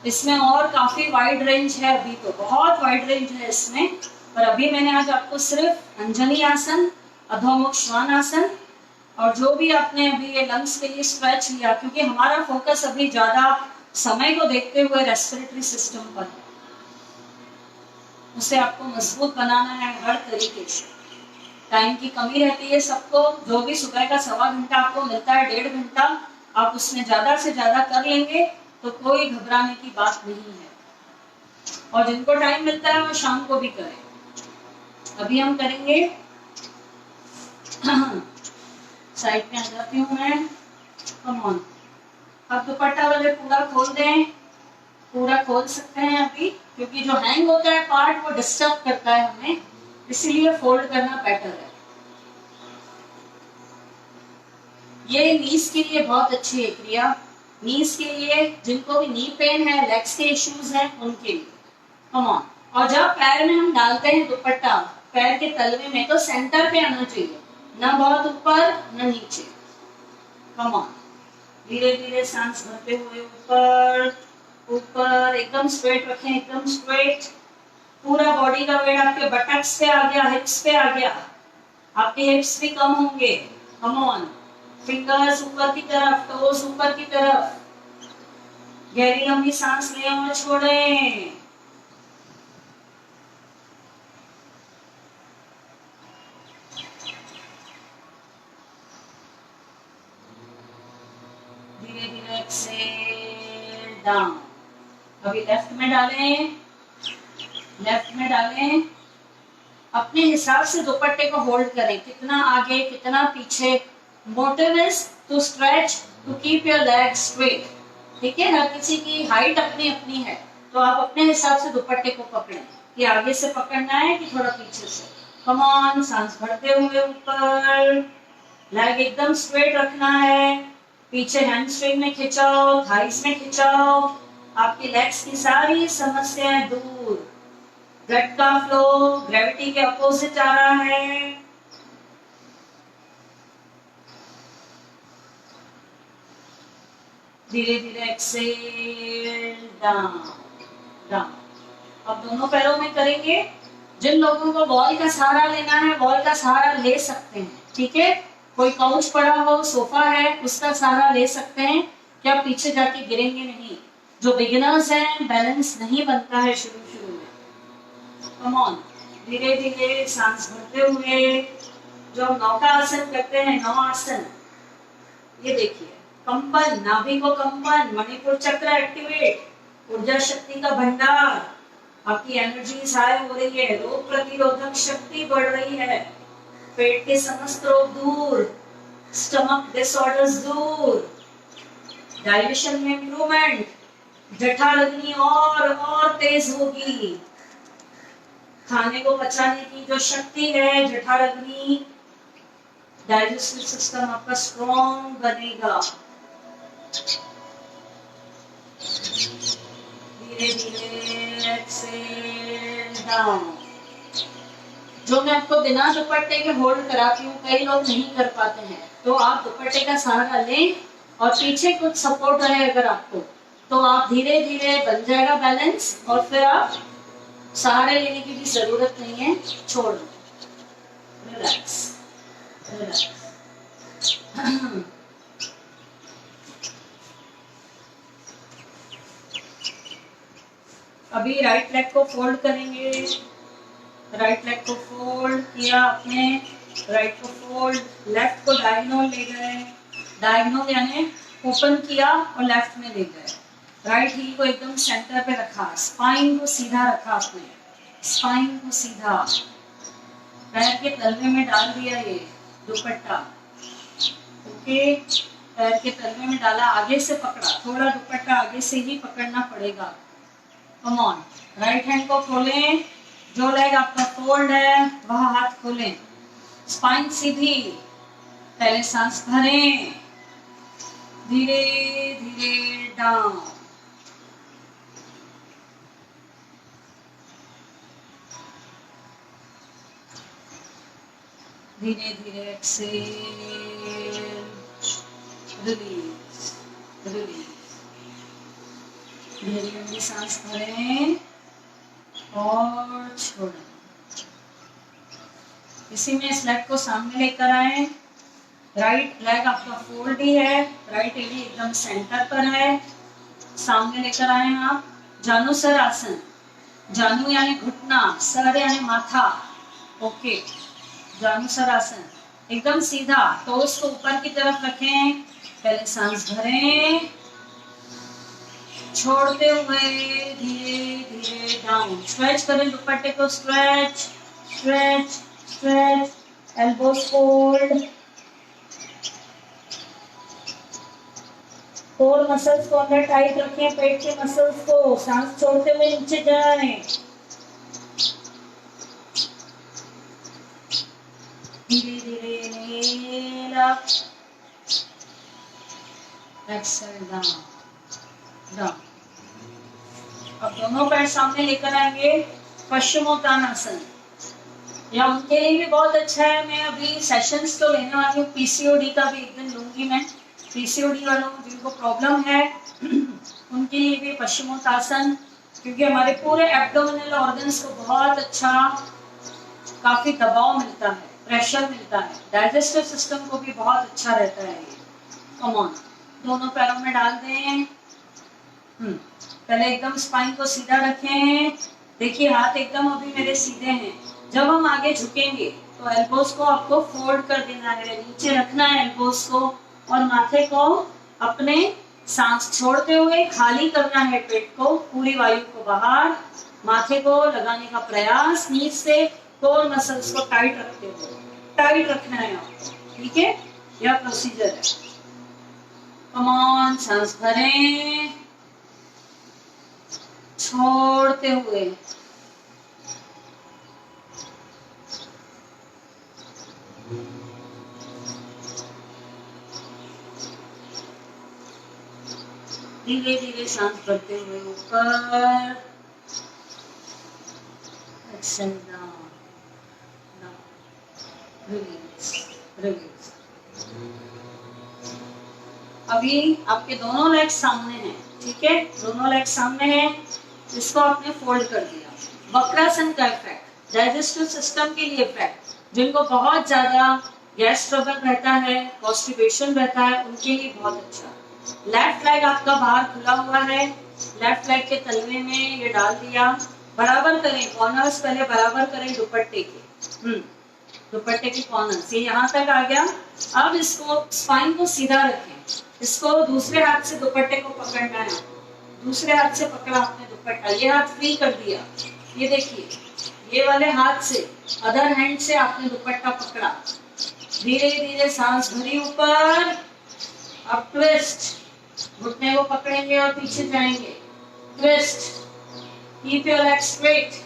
इसमें और काफी वाइड रेंज है, अभी तो बहुत वाइड रेंज है इसमें, पर अभी मैंने आज आपको सिर्फ अंजनी आसन, अधोमुख श्वानासन और जो भी आपने अभी ये लंग्स के लिए स्ट्रेच लिया, क्योंकि हमारा फोकस अभी ज्यादा समय को देखते हुए रेस्पिरेटरी सिस्टम पर है, उसे आपको मजबूत बनाना है हर तरीके से। टाइम की कमी रहती है सबको, जो भी सुबह का 1.25 घंटा आपको मिलता है, 1.5 घंटा आप उसमें ज्यादा से ज्यादा कर लेंगे तो कोई घबराने की बात नहीं है। और जिनको टाइम मिलता है वो शाम को भी करें। अभी हम करेंगे साइड में आ जाती हूँ मैं। Come on. अब दुपट्टा वाले पूरा खोल दें, पूरा खोल सकते हैं अभी, क्योंकि जो हैंग होता है पार्ट वो डिस्टर्ब करता है हमें, इसीलिए फोल्ड करना बेटर है। ये नीज के लिए बहुत अच्छी है क्रिया, नीज के लिए, जिनको भी नी पेन है, लेग्स के इश्यूज हैं, उनके लिए। Come on. और जब पैर में हम डालते हैं दुपट्टा, पैर के तलवे में, तो सेंटर पे आना चाहिए, ना बहुत ऊपर ना नीचे। Come on. धीरे धीरे सांस भरते हुए ऊपर ऊपर, एकदम स्ट्रेट रखें, एकदम स्ट्रेट। पूरा बॉडी का वेट आपके बटक्स पे आ गया, हिप्स पे आ गया, आपके हिप्स भी कम होंगे। Come on. फिंगर्स ऊपर की तरफ, टोज ऊपर की तरफ। गहरी लंबी सांस लें और छोड़ें। धीरे धीरे एक्सेल डाउन। अभी लेफ्ट में डालें, लेफ्ट में डालें। अपने हिसाब से दुपट्टे को होल्ड करें, कितना आगे कितना पीछे। Motive is to stretch, to keep your leg straight. ठीक है, हर किसी की हाइट अपनी अपनी है, तो आप अपने हिसाब से दुपट्टे को पकड़ें, कि आगे से पकड़ना है कि थोड़ा पीछे से। Come on. सांस भरते हुए ऊपर, लेग एकदम स्ट्रेट रखना है, पीछे हैमस्ट्रिंग में खिंचाओ, थाइस में खिंचाओ, आपकी लेग्स की सारी समस्याएं दूर। ब्लड का फ्लो ग्रेविटी के अपोजिट आ रहा है। धीरे धीरे एक्सेल डाउन डाउन। अब दोनों पैरों में करेंगे। जिन लोगों को वॉल का सहारा लेना है, वॉल का सहारा ले सकते हैं, ठीक है। कोई काउच पड़ा हो, सोफा है, उसका सहारा ले सकते हैं, क्या पीछे जाके गिरेंगे नहीं। जो बिगिनर्स हैं, बैलेंस नहीं बनता है शुरू में। Come on. धीरे धीरे सांस भरते हुए, जो हम नौका आसन करते हैं, नौ आसन, ये देखिए, कंपन, नाभि को कंपन, मणिपुर चक्र एक्टिवेट, ऊर्जा शक्ति का भंडार, आपकी एनर्जी हाई हो रही है, रोग प्रतिरोधक शक्ति बढ़ रही है, पेट के समस्त रोग दूर, स्टमक डिसऑर्डर्स दूर, डाइजेशन में इंप्रूवमेंट, जठराग्नि और तेज होगी। खाने को पचाने की जो शक्ति है, जठराग्नि, डाइजेस्टिव सिस्टम आपका स्ट्रॉन्ग बनेगा। धीरे धीरे एक्सेल डाउन। जो मैं आपको बिना दुपट्टे के होल्ड कराती हूँ, कई लोग नहीं कर पाते हैं, तो आप दुपट्टे का सहारा लें और पीछे कुछ सपोर्ट रहे अगर आपको, तो आप धीरे धीरे बन जाएगा बैलेंस, और फिर आप सहारे लेने की भी जरूरत नहीं है, छोड़ दो। Relax relax. अभी राइट लेग को फोल्ड करेंगे। राइट लेग को फोल्ड किया आपने, राइट को फोल्ड, लेफ्ट को डायगोनल ले गए, डायगोनल यानी ओपन किया और लेफ्ट में ले गए। राइट हील को एकदम सेंटर पे रखा, स्पाइन को सीधा रखा आपने, स्पाइन को सीधा, पैर के तलवे में डाल दिया ये दुपट्टा। ओके, पैर के तलवे में डाला, आगे से पकड़ा, थोड़ा दुपट्टा आगे से ही पकड़ना पड़ेगा। Come on. राइट हैंड को खोलें, जो लेग आपका फोल्ड है वह हाथ खोलें, स्पाइन सीधी, पहले सांस भरें, धीरे धीरे डाउन। धीरे धीरे एक्सेल, रिलीज रिलीज। धीरे धीरे सांस भरें और छोड़ें। इसी में इस लेग को सामने लेकर आए, राइट लेग आपका फोल्ड ही है, राइट एडी एकदम सेंटर पर है, सामने लेकर आए आप। जानु सर आसन, जानु यानी घुटना, सर यानी माथा। ओके, जानु सर आसन, एकदम सीधा, टोस को ऊपर की तरफ रखें, पहले सांस भरें, छोड़ते हुए धीरे धीरे डाउन। स्ट्रेच करें दुपट्टे को, stretch stretch stretch, elbows fold, core muscles को अंदर टाइट रखें, पेट के मसल्स को, सांस छोड़ते हुए नीचे जाएं। धीरे धीरे inhale up, exhale down, down. अब दोनों पैर सामने लेकर आएंगे, पश्चिमोत्तानासन। या उनके लिए भी बहुत अच्छा है। मैं अभी सेशंस तो लेने वाली हूँ, पीसीओडी का भी एक दिन लूंगी मैं। पीसीओडी वालों जिनको प्रॉब्लम है उनके लिए भी पश्चिमोत्तानासन, क्योंकि हमारे पूरे एब्डोमिनल ऑर्गन्स को बहुत अच्छा, काफी दबाव मिलता है, प्रेशर मिलता है, डाइजेस्टिव सिस्टम को भी बहुत अच्छा रहता है ये। कम ऑन, दोनों पैरों में डाल दें। पहले एकदम स्पाइन को सीधा रखें। देखिए हाथ एकदम अभी मेरे सीधे हैं। जब हम आगे झुकेंगे तो एल्बोस को आपको फोल्ड कर देना है, नीचे रखना है एल्बोस को, और माथे को अपने सांस छोड़ते हुए खाली करना है, पेट को, पूरी वायु को बाहर, माथे को लगाने का प्रयास, नीचे से कोर मसल्स को टाइट रखते हुए, टाइट रखना है आपको। ठीक है, यह प्रोसीजर है। कम ऑन, सांस भरें छोड़ते हुए, धीरे धीरे सांस भरते हुए ऊपर, एक्सहेल डाउन, रिलीज, रिलीज। अभी आपके दोनों लेग सामने हैं, ठीक है, दोनों लेग सामने हैं। इसको आपने फोल्ड कर दिया। वक्रासन का इफेक्ट, डाइजेस्टिव सिस्टम के लिए इफेक्ट, जिनको बहुत ज्यादा गैस ट्रबल रहता है, कॉन्स्टिपेशन रहता है, उनके लिए बहुत अच्छा। लेफ्ट लेग आपका बाहर खुला हुआ है, लेफ्ट लेग के तलवे में ये डाल दिया। बराबर करें, कॉर्नर्स पहले बराबर करें दुपट्टे के, दुपट्टे के कॉर्नर्स, ये यहाँ तक आ गया। अब इसको स्पाइन को सीधा रखें, इसको दूसरे हाथ से दुपट्टे को पकड़ना है, दूसरे हाथ से पकड़ा आपने दुपट्टा, ये हाथ फ्री कर दिया। ये देखिए, ये वाले हाथ से, अदर हैंड से आपने दुपट्टा पकड़ा। धीरे धीरे सांस भरी ऊपर, अब ट्विस्ट, घुटने को पकड़ेंगे और पीछे जाएंगे, twist, keep your leg straight.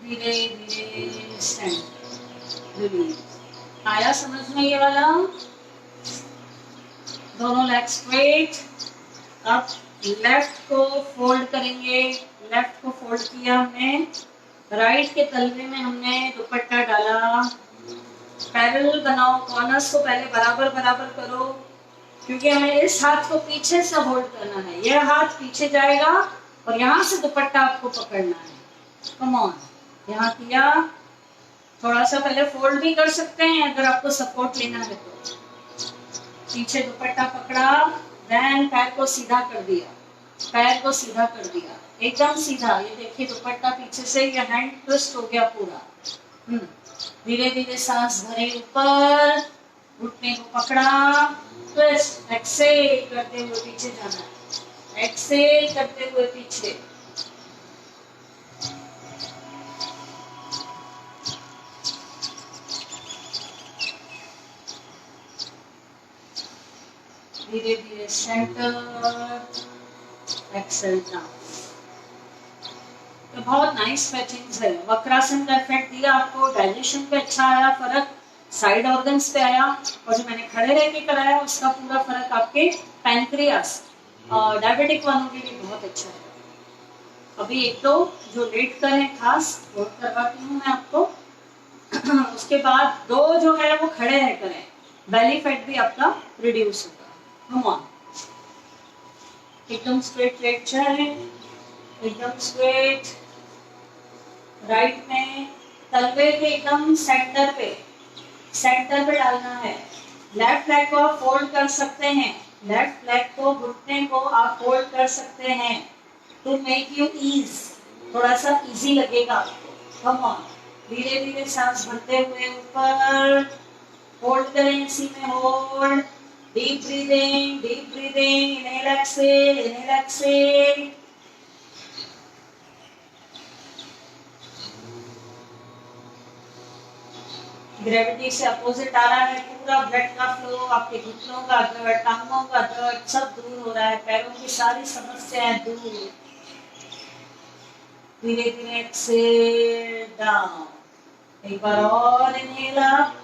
धीरे धीरे स्टैंड, रिलीज। आया समझ में ये वाला? दोनों लेग स्ट्रेट। अब लेफ्ट को फोल्ड करेंगे, लेफ्ट को फोल्ड किया हमने, राइट के तलवे में हमने दुपट्टा डाला। पैरेलल बनाओ, कॉर्नर्स को पहले बराबर बराबर करो, क्योंकि हमें इस हाथ को पीछे से होल्ड करना है। यह हाथ पीछे जाएगा और यहाँ से दुपट्टा आपको पकड़ना है। कम ऑन, यहाँ किया, थोड़ा सा पहले फोल्ड भी कर सकते हैं अगर आपको सपोर्ट लेना है तो। पीछे दुपट्टा पकड़ा, देन पैर को सीधा कर दिया, पैर को सीधा कर दिया, एकदम सीधा। ये देखिए दुपट्टा पीछे से, ये हैंड ट्विस्ट हो गया पूरा। धीरे धीरे सांस भरे ऊपर, घुटने को पकड़ा, ट्विस्ट, एक्सेल करते हुए पीछे जाना, एक्सेल करते हुए पीछे। धीरे धीरे सेंटर, एक्सेल डाउन। तो बहुत नाइस स्ट्रेचिंग्स है। वक्रासन का इफेक्ट दिया आपको, डाइजेशन पे अच्छा आया फर्क, साइड ऑर्गन्स पे आया, और जो मैंने खड़े रह के कराया उसका पूरा फर्क आपके पैंक्रियास और डायबिटिक वालों के लिए बहुत अच्छा है। अभी एक तो जो लेट कर है खास वो करवाती हूँ मैं आपको उसके बाद दो जो है वो खड़े रह कर है, बेली फैट भी आपका रिड्यूस होगा। कम ऑन, एकदम स्ट्रेट लेट है, एकदम स्ट्रेट, राइट में तलवे के एकदम सेंटर पे, सेंटर पे डालना है। लेफ्ट लेग को आप फोल्ड कर सकते हैं, लेफ्ट लेग को, घुटने को आप फोल्ड कर सकते हैं टू मेक यू ईज, थोड़ा सा इजी लगेगा आपको। कम ऑन, धीरे धीरे सांस भरते हुए ऊपर, होल्ड करें, इसी में hold, deep breathing, deep breathing, inhale exhale, inhale exhale. Gravity से अपोजिट आ रहा है, पूरा ब्लड का फ्लो, आपके घुटनों का दर्द, टांगों का दर्द सब दूर हो रहा है, पैरों की सारी समस्याएं दूर। धीरे धीरे एक्सेल डाउन, एक बार और inhale up,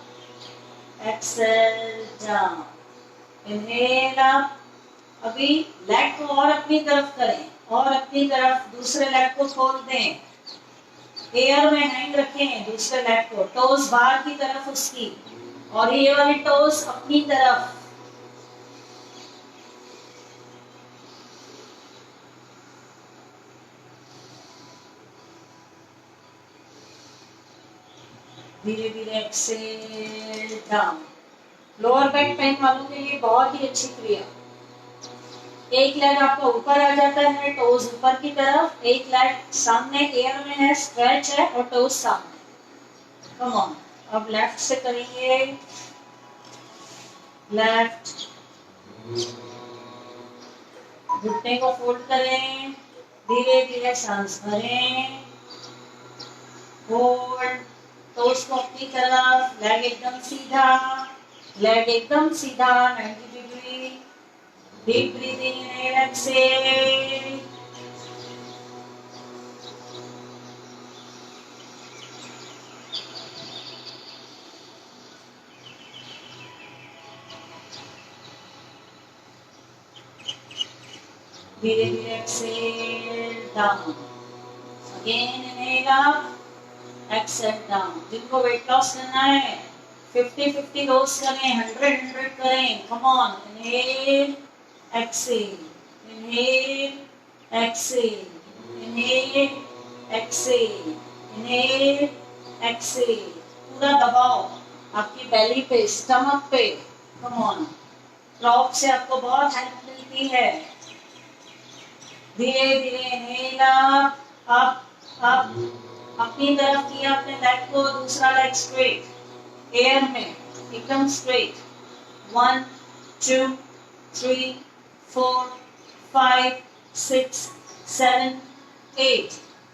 exhale down, inhale up. अभी लेग को और अपनी तरफ करें, और अपनी तरफ दूसरे लेग को खोल दें, एयर में हैंग रखें दूसरे लेग को, टोस बाहर की तरफ उसकी, और ये वाली टोस अपनी तरफ। धीरे धीरे exhale down. Lower back pain वालों के लिए बहुत ही अच्छी क्रिया। एक लेग आपका ऊपर आ जाता है, टोज ऊपर की तरफ, एक लेग सामने एयर में है, स्ट्रेच है, और टोज सामने। कम ऑन, अब लेफ्ट से करेंगे, लेफ्ट, घुटने को फोल्ड करें, धीरे धीरे सांस भरें, होल्ड, टोज को अपनी तरफ, लेग एकदम सीधा, लेग एकदम सीधा 90 degree. Deep breathing in, exhale. धीरे धीरे exhale down, again inhale up, exhale down. जिनको वेट लॉस करना है 50-50 रोज करें, 100-100 करें। कम on, inhale, exhale, inhale, exhale, inhale, exhale, inhale, exhale। पूरा दबाओ आपकी बेली पे, स्टमक पे। कम ऑन, फ्लॉप से आपको बहुत हेल्प मिलती है। धीरे धीरे इनहेल अप, अप, अप, अपनी तरफ किया अपने लेग को, दूसरा लेग स्ट्रेट, एयर में एकदम स्ट्रेट। 1 2 3 4 5 6 7 8।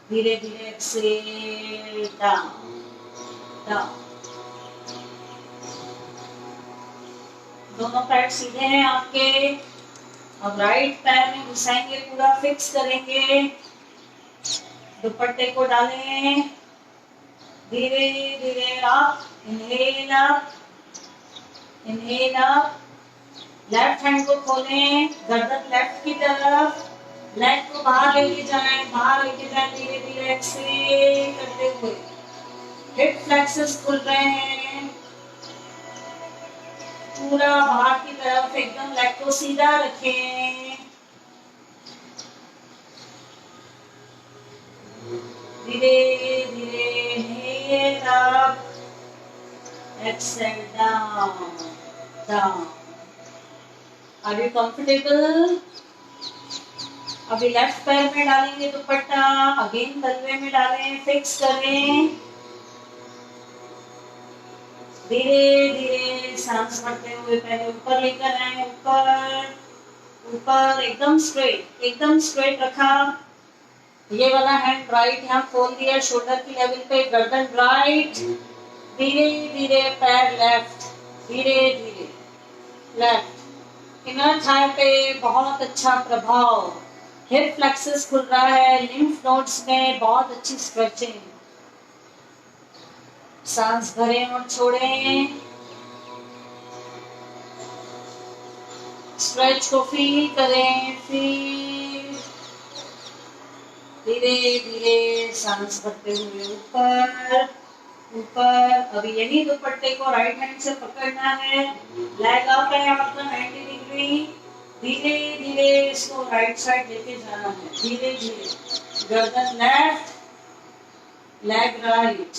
धीरे धीरे एक्सेल डाउन, डाउन। दोनों पैर सीधे हैं आपके। अब राइट पैर में घुसाएंगे, पूरा फिक्स करेंगे, दुपट्टे को डालें, धीरे धीरे up, inhale up, inhale up. Left hand को खोलें, गर्दन लेफ्ट की तरफ, लेग को बाहर लेके जाएं, बाहर लेके जाएं, धीरे धीरे एक्सेल करते हुए। हिप फ्लेक्सस खुल रहे हैं, पूरा बाहर की तरफ, एकदम लेग को सीधा रखें। धीरे धीरे inhale up, Excel down, down. Are you comfortable? अभी लेफ्ट पैर में डालेंगे दुपट्टा, अगेन तलवे में डालें, फिक्स करें, धीरे धीरे सांस भरते हुए पहले ऊपर लेकर आए, ऊपर ऊपर, एकदम स्ट्रेट रखा। ये वाला हैंड राइट यहाँ खोल दिया, शोल्डर की लेवल पे, गर्दन राइट, धीरे धीरे पैर लेफ्ट, धीरे धीरे लेफ्ट। इनर थाई पे बहुत अच्छा प्रभाव, हिप फ्लेक्सस खुल रहा है, लिम्फ नोड्स में बहुत अच्छी स्ट्रेचिंग। सांस भरें और छोड़ें, स्ट्रेच को फील करें, फील, धीरे धीरे सांस भरते हुए ऊपर ऊपर। अभी यही दुपट्टे को राइट हैंड से पकड़ना है, लेग अप है आपका 90 डिग्री, धीरे धीरे इसको राइट साइड लेके जाना है, धीरे धीरे, गर्दन लेफ्ट, लेग राइट।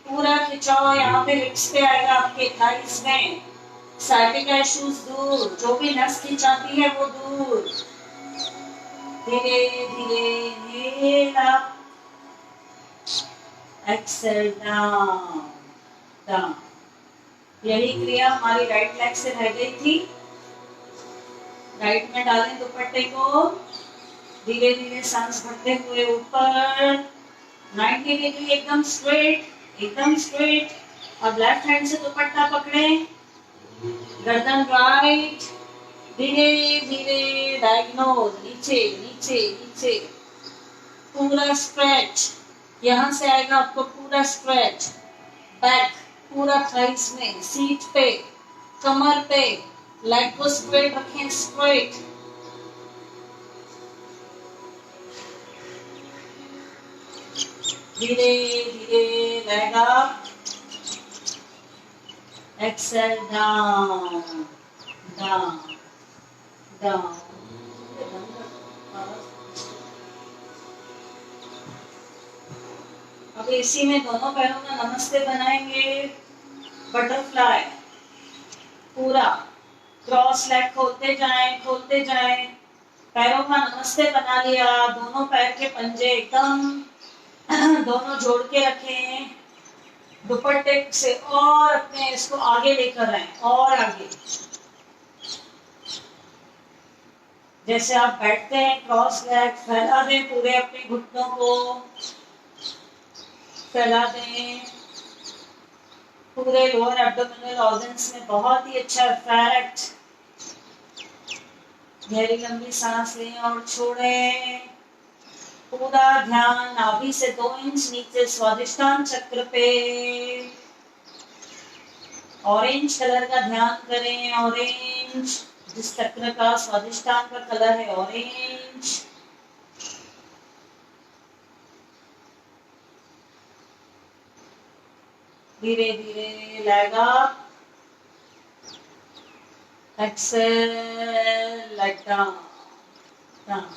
पूरा खिंचाव यहाँ पे हिप्स पे आएगा, आपके थाइस में, साइटिका इश्यूज दूर, जो भी नस खिंचाती है वो दूर। धीरे धीरे inhale up, Excel down, down. यही क्रिया हमारी राइट लेग से रह गई थी। राइट में डालें दुपट्टे को, धीरे धीरे सांस भरते हुए ऊपर 90 डिग्री, एकदम स्ट्रेट, एकदम स्ट्रेट। अब लेफ्ट हैंड से दुपट्टा पकड़े, गर्दन राइट, धीरे धीरे डायगोनल, नीचे नीचे नीचे, पूरा स्ट्रेच। यहाँ से आएगा आपको पूरा स्ट्रेच, बैक पूरा थाइस में, सीट पे, कमर पे, लेग को स्ट्रेट रखें, स्ट्रेट। धीरे धीरे leg up, Excel down down down. अब इसी में दोनों पैरों में नमस्ते बनाएंगे, बटरफ्लाई, पूरा क्रॉस लेग खोलते जाएं, खोलते जाएं। पैरों का नमस्ते बना लिया, दोनों पैर के पंजे एकदम दोनों जोड़ के रखें, दुपट्टे से और अपने इसको आगे लेकर आए, और आगे। जैसे आप बैठते हैं क्रॉस लेग, फैला दें पूरे अपने घुटनों को, फैला दें। पूरे लोअर एब्डोमिनल ऑर्गन्स में बहुत ही अच्छा इफेक्ट। गहरी लंबी सांस लें और छोड़ें। पूरा ध्यान नाभि से 2 इंच नीचे स्वादिष्टान चक्र पे, ऑरेंज कलर का ध्यान करें, ऑरेंज, जिस चक्र का स्वादिष्टान का कलर है ऑरेंज। धीरे धीरे leg up, exhale, leg down down,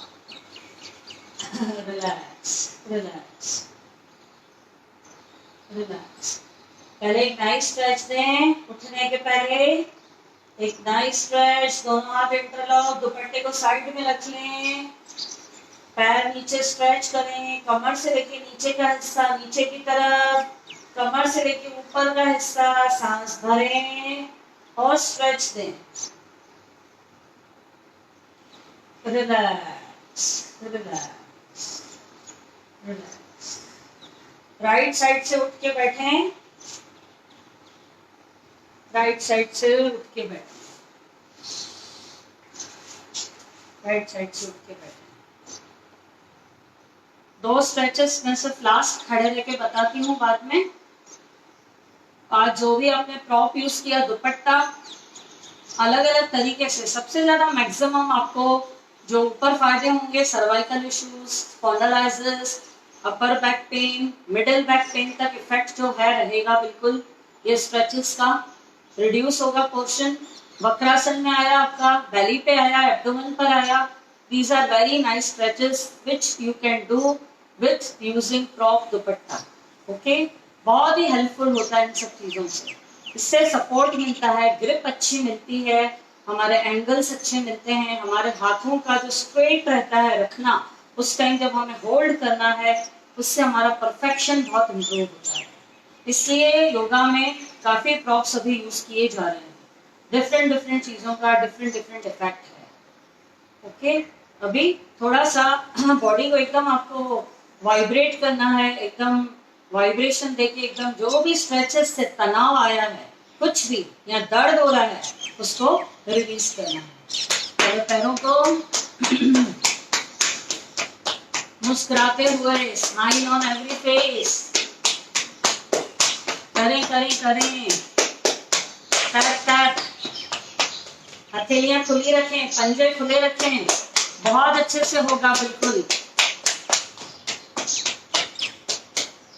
relax relax relax. पहले एक नाइस स्ट्रेच दें, उठने के पहले एक नाइस स्ट्रेच, दोनों हाथ इंटरलॉक, दुपट्टे को साइड में रख लें, पैर नीचे स्ट्रेच करें, कमर से लेके नीचे का हिस्सा नीचे की तरफ, कमर से लेके ऊपर का हिस्सा, सांस भरें और स्ट्रेच दें। Relax relax relax. Right side से उठ के बैठें, राइट साइड से उठ के बैठें, राइट साइड से उठ के बैठें। 2 स्ट्रेचेस मैं सिर्फ लास्ट खड़े लेके बताती हूँ, बाद में। आज जो भी आपने प्रॉप यूज किया, दुपट्टा, अलग अलग तरीके से, सबसे ज्यादा मैक्सिमम आपको जो ऊपर फायदे होंगे, cervical issues, spondylitis, upper back pain, middle back pain तक इफेक्ट जो है रहेगा बिल्कुल। ये स्ट्रेचेस का रिड्यूस होगा पोर्शन। वक्रासन में आया आपका, बेली पे आया, एब्डोमेन पर आया। These are very nice stretches which you can do with using prop dupatta. Okay, बहुत ही हेल्पफुल होता है इन सब चीजों से। इससे सपोर्ट मिलता है, ग्रिप अच्छी मिलती है, हमारे एंगल्स अच्छे मिलते हैं, हमारे हाथों का जो स्ट्रेट रहता है रखना, उस टाइम जब हमें होल्ड करना है, उससे हमारा परफेक्शन बहुत इम्प्रूव होता है। इसलिए योगा में काफी प्रॉप्स अभी यूज किए जा रहे हैं, डिफरेंट डिफरेंट चीजों का डिफरेंट डिफरेंट इफेक्ट है। ओके, अभी थोड़ा सा बॉडी को एकदम आपको वाइब्रेट करना है, एकदम वाइब्रेशन देके, एकदम जो भी स्ट्रेचेस से तनाव आया है, कुछ भी या दर्द हो रहा है, उसको रिलीज करना है। और पैरों को मुस्कुराते हुए, स्माइल ऑन एवरी फेस, करें करें करें, टैप टैप, हथेलियां खुली रखें, पंजे खुले रखें, बहुत अच्छे से होगा बिल्कुल।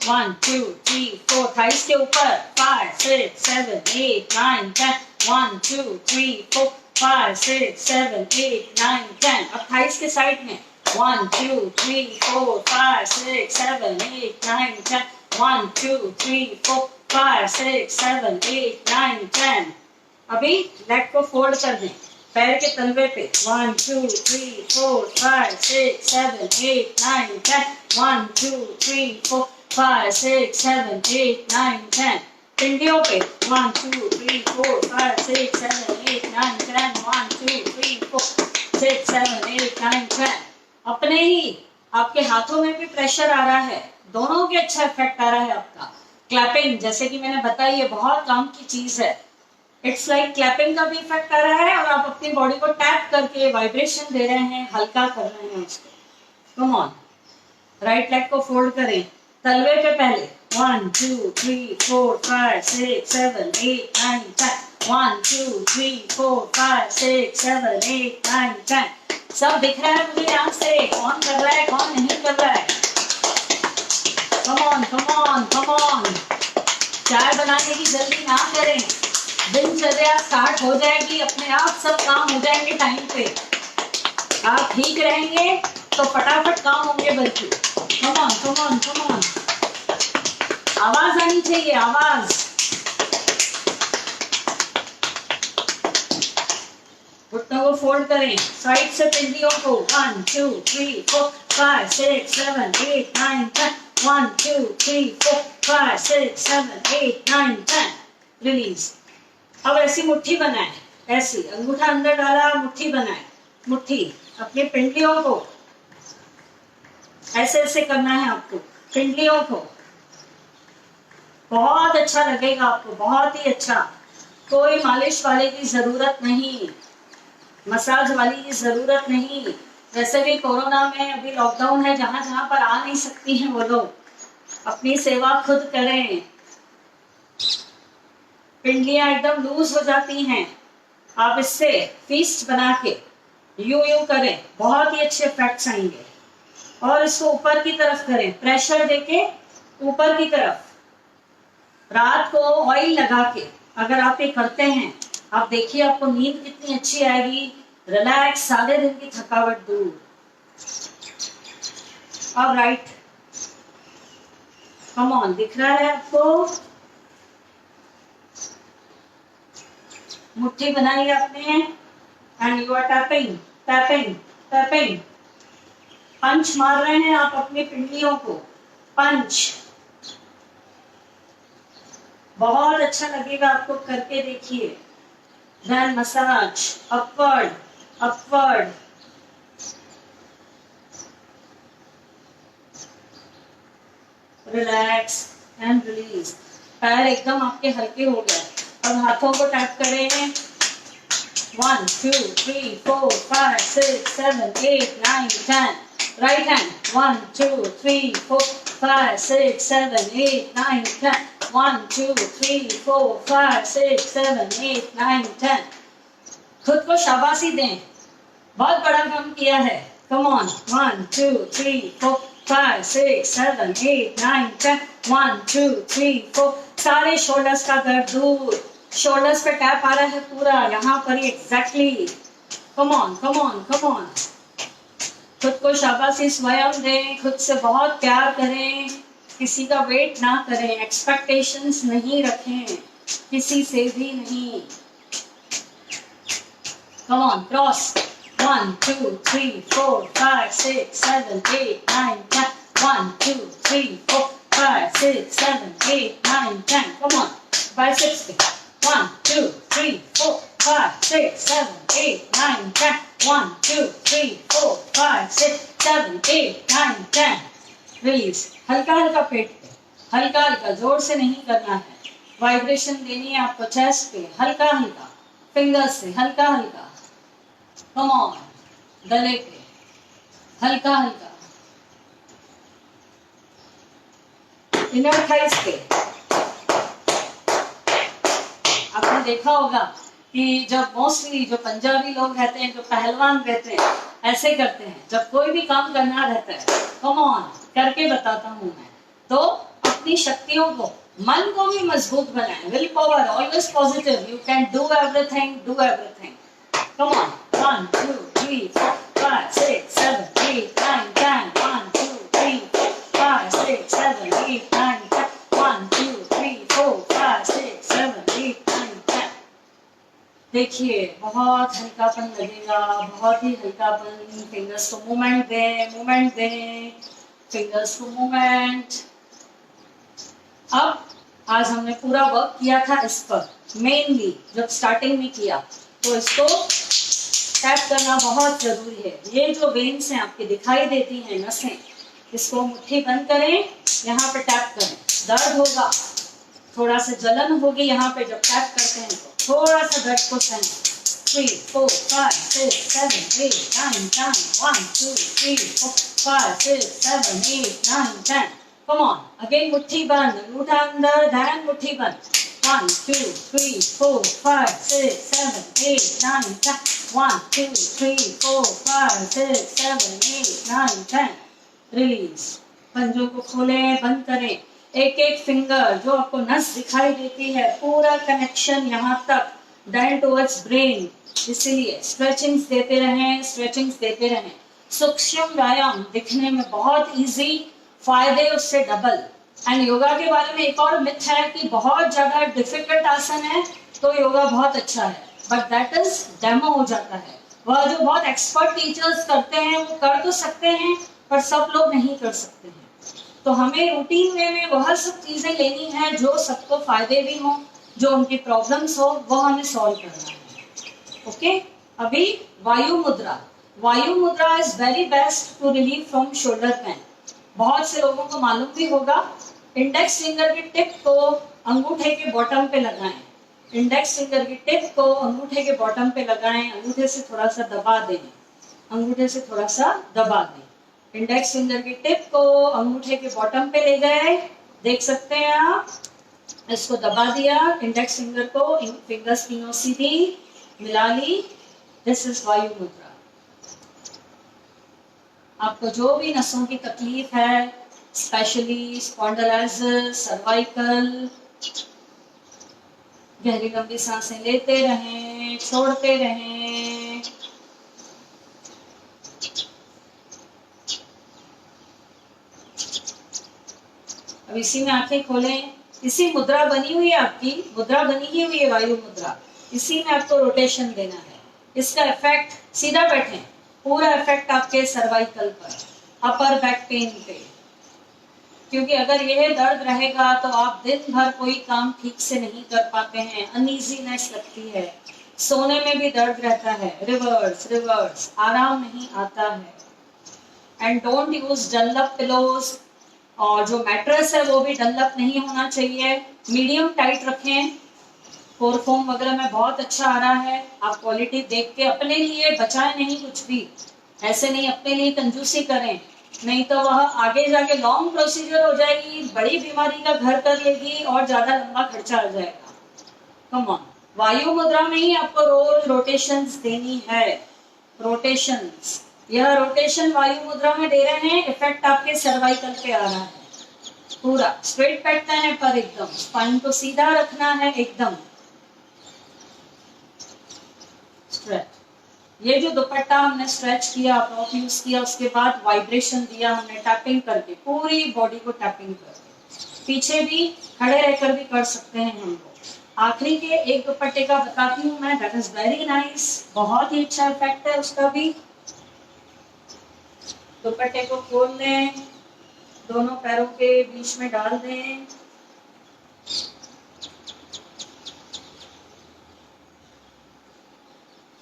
1 2 3 4, थाइस के ऊपर, 5 6 7 8 9 10, 1 2 3 4 5 6 7 8 9 10। अब थाइस के साइड में 1 2 3 4 5 6 7 8 9 10, 1 2 3 4 5 6 7 8 9 10। अभी लेग को फोल्ड कर दें, पैर के तलवे पे, 1 2 3 4 5 6 7 8 9 10, 1 2 3 4 5 6 7 8 9 10। पिंडियों पे 1 2 3 4 5 6 7 8 9 10, 1 2 3 4 6 7 8 9 10। अपने ही आपके हाथों में भी प्रेशर आ रहा है, दोनों के अच्छा इफेक्ट आ रहा है आपका। क्लैपिंग, जैसे कि मैंने बताया, ये बहुत काम की चीज है। इट्स लाइक क्लैपिंग का भी इफेक्ट आ रहा है और आप अपनी बॉडी को टैप करके वाइब्रेशन दे रहे हैं, हल्का कर रहे हैं उसको। कम ऑन, राइट लेग को फोल्ड करें तलवे पे पहले। 1 2 3 4 5 6 7 8 9 10। 1 2 3 4 5 6 7 8 9 10। सब दिख रहा है मुझे यहाँ से, कौन कर रहा है कौन नहीं कर रहा है। कम on come on come on. चाय बनाने की जल्दी ना करें, दिनचर्या स्टार्ट हो जाएगी, अपने आप सब काम हो जाएंगे टाइम पे। आप ठीक रहेंगे तो फटाफट काम होंगे। बल्कि कम on come on come on. आवाज आनी चाहिए, आवाज। घुटनों को फोल्ड करें, साइड से पिंडियों को। 1 2 3 4 5 6 7 8 9 10। 1 2 3 4 5 6 7 8 9 10। रिलीज। अब ऐसी मुट्ठी बनाए, ऐसी अंगूठा अंदर डाला, मुट्ठी बनाए। मुट्ठी अपनी पिंडलियों को ऐसे ऐसे करना है आपको, पिंडलियों को। बहुत अच्छा लगेगा आपको, बहुत ही अच्छा। कोई मालिश वाले की जरूरत नहीं, मसाज वाली की जरूरत नहीं। वैसे भी कोरोना में अभी लॉकडाउन है, जहां जहां पर आ नहीं सकती हैं वो लोग अपनी सेवा खुद करें। पिंडलियां एकदम लूज हो जाती हैं, आप इससे फीस्ट बना के यूं करें, बहुत ही अच्छे इफेक्ट्स आएंगे। और इसको ऊपर की तरफ करें, प्रेशर देके ऊपर की तरफ। रात को ऑयल लगा के अगर आप ये करते हैं, आप देखिए आपको नींद कितनी अच्छी आएगी, रिलैक्स, सारे दिन की थकावट दूर। अब राइट, कम ऑन, दिख रहा है आपको? मुट्ठी बनाई आपने and you are tapping tapping tapping. Punch मार रहे हैं आप अपनी पिंडलियों को, पंच। बहुत अच्छा लगेगा आपको, करके देखिए। Then massage upward upward. Relax and release. पैर एकदम आपके हल्के हो गए। अब हाथों को टैप करें। 1 2 3 4 5 6 7 8 9 10। Right hand 1 2 3 4 5 6 7 8 9 10। 1 2 3 4 5 6 7 8 9 10। खुद को शाबाशी दें, बहुत बड़ा काम किया है। Come on, 1 2 3 4 5 6 7 8 9 10। 1 2 3 4। सारे शोल्डर्स का दर्द दूर, शोल्डर्स पे टैप आ रहा है पूरा, यहाँ पर ही exactly. Come on come on come on. खुद को शाबाशी स्वयं दें, खुद से बहुत प्यार करें, किसी का वेट ना करें, एक्सपेक्टेशंस नहीं रखें किसी से भी नहीं। Come on, cross. 1 2 3 4 5 6 7 8 9 10। 1 2 3 4 5 6 7 8 9 10। Come on, biceps पे। 1 2 3 4 5 6 7 8 9 10। 1 2 3 4 5 6 7 8 9 10। रिलीज। हल्का हल्का पेट पे, हल्का हल्का, जोर से नहीं करना है। वाइब्रेशन देनी है आपको चेस्ट पे, हल्का हल्का, फिंगर्स से हल्का हल्का। कम ऑन, गले पे हल्का हल्का, इनर थाइस पे। आपने देखा होगा कि जब मोस्टली जो पंजाबी लोग रहते हैं, जो पहलवान रहते हैं, ऐसे करते हैं जब कोई भी काम करना रहता है। कम ऑन, करके बताता हूं मैं। तो अपनी शक्तियों को, मन को भी मजबूत बनाएं। Will power, always positive, you can do everything, do everything. Come on, 1 2 3 4 5 6 7 8 9 10। 1 2 3 4 5 6 7 8 9 10। 1 2 3 4 5 6 7 8 9 10। देखिए बहुत हल्कापन लगेगा, बहुत ही हल्कापन। फिंगर्स को मूवमेंट दें, मूवमेंट दें, फिंगर्स को मूवमेंट। अब आज हमने पूरा वर्क किया था इस पर, मेनली जब स्टार्टिंग में किया, तो इसको टैप करना बहुत जरूरी है। ये जो वेन्स हैं आपके दिखाई देती हैं नसें, इसको मुट्ठी बंद करें, यहाँ पे टैप करें। दर्द होगा, थोड़ा सा जलन होगी यहाँ पे जब टैप करते हैं तो थोड़ा सा दर्द को सहन। 3 4 5 6 7 8 9 10 1 2 3 4 5 6 7 8 9 10 कम ऑन अगेन। मुट्ठी बंद, अंगूठा अंदर, ध्यान मुट्ठी बंद। 1 2 3 4 5 6 7 8 9 10 1 2 3 4 5 6 7 8 9 10 रिलीज। पंजों को खोलें, बंद करें। एक एक फिंगर जो आपको नस दिखाई देती है, पूरा कनेक्शन यहाँ तक डाउन टुवर्ड्स ब्रेन। इसीलिए स्ट्रेचिंग्स देते रहें, स्ट्रेचिंग्स देते रहें। सूक्ष्म व्यायाम दिखने में बहुत इजी, फायदे उससे डबल। एंड योगा के बारे में एक और मिथ है कि बहुत ज्यादा डिफिकल्ट आसन है तो योगा बहुत अच्छा है, बट दैट इज डेमो हो जाता है। वह जो बहुत एक्सपर्ट टीचर्स करते हैं वो कर तो सकते हैं, पर सब लोग नहीं कर सकते हैं। तो हमें रूटीन वे में वह सब चीजें लेनी है जो सबको फायदे भी हो, जो उनकी प्रॉब्लम्स हो वो हमें सॉल्व करना है। ओके, अभी वायु mudra. Vayu mudra is very best to relieve from shoulder pain. बहुत से लोगों को मालूम भी होगा। इंडेक्स फिंगर की टिप को अंगूठे के बॉटम पे लगाएं। इंडेक्स फिंगर की टिप को अंगूठे के बॉटम पे लगाएं, अंगूठे से थोड़ा सा दबा दें, अंगूठे से थोड़ा सा दबा दें। इंडेक्स फिंगर की टिप को अंगूठे के बॉटम पे ले गए, देख सकते हैं आप। इसको दबा दिया, इंडेक्स फिंगर को फिंगर्स तीनों सीधी मिला ली। दिस इज वायु मुद्रा। आपको जो भी नसों की तकलीफ है, स्पेशली स्पॉन्डिलाइटिस, सर्वाइकल, गहरी लंबी सांसें लेते रहें, छोड़ते रहें। अब इसी में आंखें खोलें। इसी मुद्रा बनी हुई है आपकी, मुद्रा बनी ही हुई है वायु मुद्रा। इसी में आपको रोटेशन देना है। इसका इफेक्ट, सीधा बैठें, पूरा इफेक्ट आपके सर्वाइकल पर, अपर बैक पेन पे। क्योंकि अगर यह दर्द रहेगा तो आप दिन भर कोई काम ठीक से नहीं कर पाते हैं, अनईजीनेस लगती है, सोने में भी दर्द रहता है, रिवर्स रिवर्स, आराम नहीं आता है। And don't use Dunlop pillows, और जो मैट्रेस है वो भी डनलप नहीं होना चाहिए, मीडियम टाइट रखें। कोरफोम वगैरह में बहुत अच्छा आ रहा है, आप क्वालिटी देख के अपने लिए बचाएं नहीं कुछ भी, ऐसे नहीं अपने लिए कंजूसी करें, नहीं तो वह आगे जाके लॉन्ग प्रोसीजर हो जाएगी, बड़ी बीमारी का घर कर लेगी और ज्यादा लंबा खर्चा आ जाएगा। कम ऑन, वायु मुद्रा में ही आपको रोज रोटेशंस देनी है, रोटेशंस। यह रोटेशन वायु मुद्रा में दे रहे हैं, इफेक्ट आपके सर्वाइकल पे आ रहा है। पूरा स्ट्रेट बैठना है पर एकदम, स्पाइन को सीधा रखना है एकदम। स्ट्रेच। ये जो दुपट्टा हमने स्ट्रेच किया, प्रॉप यूज किया, उसके बाद वाइब्रेशन दिया हमने टैपिंग करके, पूरी बॉडी को टैपिंग करके। पीछे भी खड़े रहकर भी कर सकते हैं हम लोग। आखिरी के एक दुपट्टे का बताती हूँ मैं, दैट इज वेरी नाइस, बहुत ही अच्छा इफेक्ट है उसका भी। दुपट्टे को खोल लें, दोनों पैरों के बीच में डाल दें,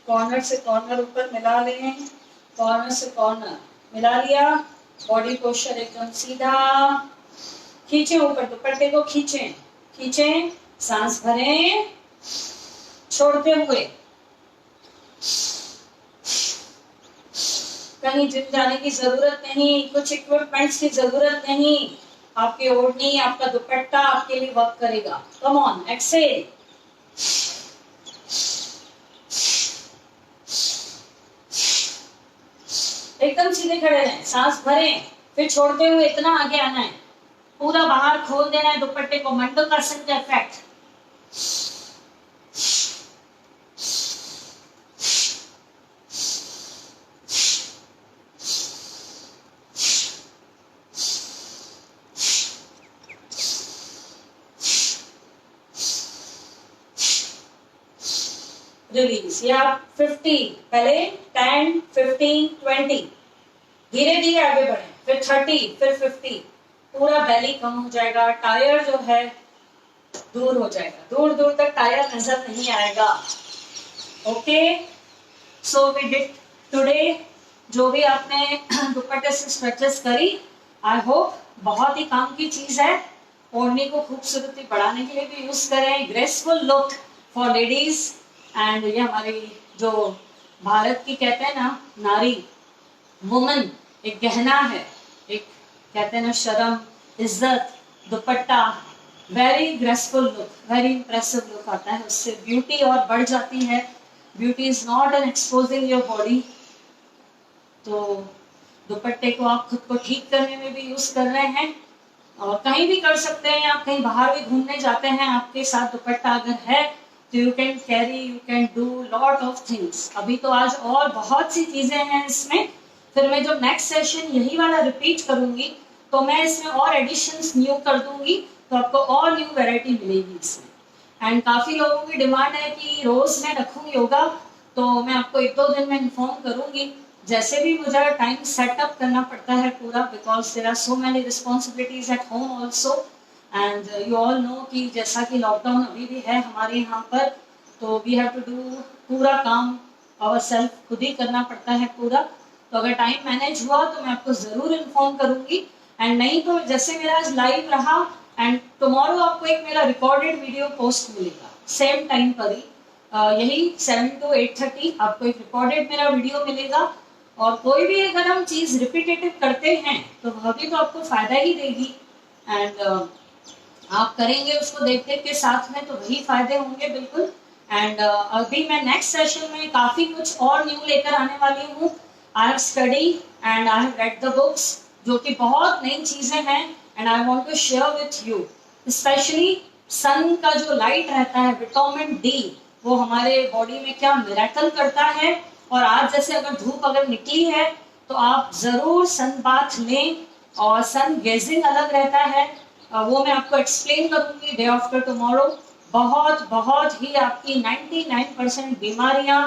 कॉर्नर से कॉर्नर ऊपर मिला लें, कॉर्नर से कॉर्नर मिला लिया। बॉडी पोस्चर एकदम सीधा, खींचे ऊपर, दुपट्टे को खींचें, खींचें, सांस भरें छोड़ते हुए। कहीं जिम जाने की जरूरत नहीं, कुछ इक्विपमेंट्स की जरूरत नहीं, आपकी ओढ़नी, आपका दुपट्टा आपके लिए वर्क करेगा। Come on, exhale. एकदम सीधे खड़े रहें, सांस भरें, फिर छोड़ते हुए इतना आगे आना है, पूरा बाहर खोल देना है दुपट्टे को, मंडलासन का इफेक्ट। रिलीज। या 50, पहले 10, 15, 20, धीरे धीरे आगे बढ़े, फिर 30, फिर 50, पूरा बेली कम हो जाएगा, टायर जो है दूर हो जाएगा, दूर दूर तक टायर नजर नहीं आएगा। Okay, so we did today, जो भी आपने दुपट्टे से स्ट्रेचेस करी, आई होप बहुत ही काम की चीज है। ओढ़नी को खूबसूरती बढ़ाने के लिए भी यूज करें, graceful look for ladies. And ये हमारी जो भारत की कहते हैं ना नारी, वुमन, एक गहना है, एक कहते हैं ना शर्म, इज्जत, दुपट्टा, very graceful look, very impressive look आता है, उससे ब्यूटी और बढ़ जाती है। Beauty is not an exposing your body. तो दुपट्टे को आप खुद को ठीक करने में भी यूज कर रहे हैं, और कहीं भी कर सकते हैं। आप कहीं बाहर भी घूमने जाते हैं, आपके साथ दुपट्टा अगर है तो you can carry, you can do lot of things. अभी तो आज और बहुत सी चीजें हैं इसमें। फिर मैं जब नेक्स्ट सेशन यही वाला रिपीट करूंगी तो मैं इसमें और एडिशंस न्यू कर दूंगी, तो आपको और न्यू वैरायटी मिलेगी इसमें। एंड काफी लोगों की डिमांड है कि रोज मैं रखूं योगा, तो मैं आपको 1-2 दिन में इन्फॉर्म करूंगी। जैसे भी मुझे टाइम सेटअप करना पड़ता है पूरा, because there are so many responsibilities at home also. And you all know कि जैसा कि लॉकडाउन अभी भी है हमारे यहाँ पर, तो वी हैव टू डू पूरा काम आवर सेल्फ, खुद ही करना पड़ता है पूरा। तो अगर टाइम मैनेज हुआ तो मैं आपको जरूर इन्फॉर्म करूंगी, एंड नहीं तो जैसे मेरा आज लाइव रहा, एंड टुमारो आपको एक मेरा रिकॉर्डेड वीडियो पोस्ट मिलेगा सेम टाइम पर ही, यही 7 to 8:30 आपको एक रिकॉर्डेड मेरा वीडियो मिलेगा। और कोई भी अगर हम चीज रिपीटेटिव करते हैं तो वह भी तो आपको फायदा ही देगी। एंड आप करेंगे उसको देख देख के साथ में, तो वही फायदे होंगे बिल्कुल। एंड अभी मैं नेक्स्ट सेशन में काफी कुछ और न्यू लेकर आने वाली हूँ। I have study and I have read the books, जो कि बहुत नई चीजें हैं, and I want to share with you. Specially sun का जो लाइट रहता है, विटामिन डी, वो हमारे बॉडी में क्या मिरेकल करता है। और आज जैसे अगर धूप अगर निकली है तो आप जरूर सन बाथ लें, और सन गेजिंग अलग रहता है, वो मैं आपको एक्सप्लेन करूंगी डे आफ्टर टुमारो। बहुत बहुत ही आपकी 99% बीमारियां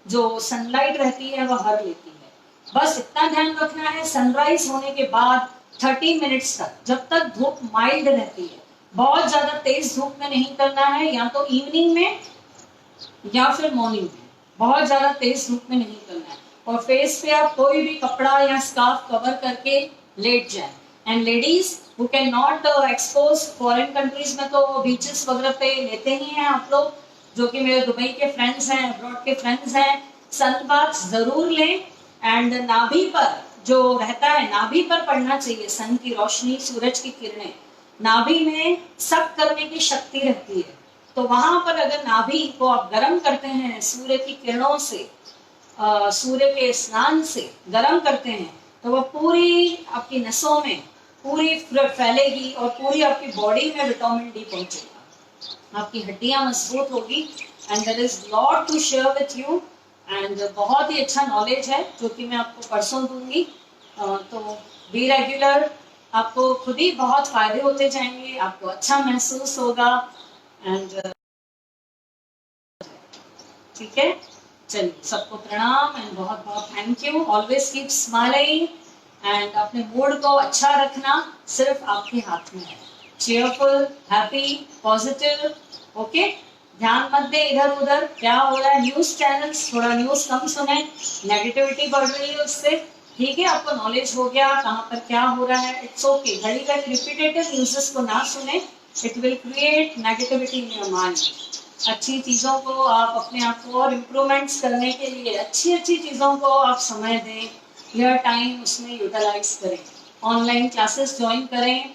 जो सनलाइट रहती है वह हर लेती है। बस इतना ध्यान रखना है, सनराइज होने के बाद 30 मिनट्स तक, जब तक धूप माइल्ड रहती है, बहुत ज्यादा तेज धूप में नहीं करना है, या तो इवनिंग में या फिर मॉर्निंग में, बहुत ज्यादा तेज धूप में नहीं करना है। और फेस पे आप कोई भी कपड़ा या स्कार्फ कवर करके लेट जाए। And ladies who can not expose, foreign countries में तो बीचेस वगैरह पे लेते ही हैं आप लोग, जो कि मेरे दुबई के फ्रेंड्स हैं, अब्रॉड के फ्रेंड्स हैं, सन बाथ जरूर लें। एंड नाभि पर जो रहता है, नाभि पर पड़ना चाहिए सन की रोशनी, सूरज की किरणें। नाभि में सक करने की शक्ति रहती है, तो वहां पर अगर नाभि को आप गर्म करते हैं सूर्य की किरणों से, सूर्य के स्नान से गर्म करते हैं, तो वह पूरी आपकी नसों में पूरी फैलेगी और पूरी आपकी बॉडी में विटामिन डी पहुंचेगा, आपकी हड्डियां मजबूत होगी। And there is lot to share with you, and बहुत ही अच्छा नॉलेज है जो कि मैं आपको परसों दूंगी। तो बी रेगुलर, आपको खुद ही बहुत फायदे होते जाएंगे, आपको अच्छा महसूस होगा। एंड ठीक है, चलिए सबको प्रणाम एंड बहुत बहुत thank you. Always keep smiling, and अपने मूड को अच्छा रखना सिर्फ आपके हाथ में है। Cheerful, happy, positive, okay. ध्यान मत दे इधर उधर क्या हो रहा है, न्यूज चैनल्स, थोड़ा न्यूज कम सुने, नेगेटिविटी बढ़ रही है उससे। ठीक है, आपको नॉलेज हो गया कहाँ पर क्या हो रहा है, इट्स ओके। घड़ी घड़ी रिपीटेटिव न्यूज़ेस को ना सुने, it will create negativity in your mind. अच्छी चीज़ों को आप अपने आप को और इम्प्रूवमेंट्स करने के लिए अच्छी अच्छी चीज़ों को आप समय दें, यह टाइम उसमें यूटिलाइज करें, ऑनलाइन क्लासेस ज्वाइन करें,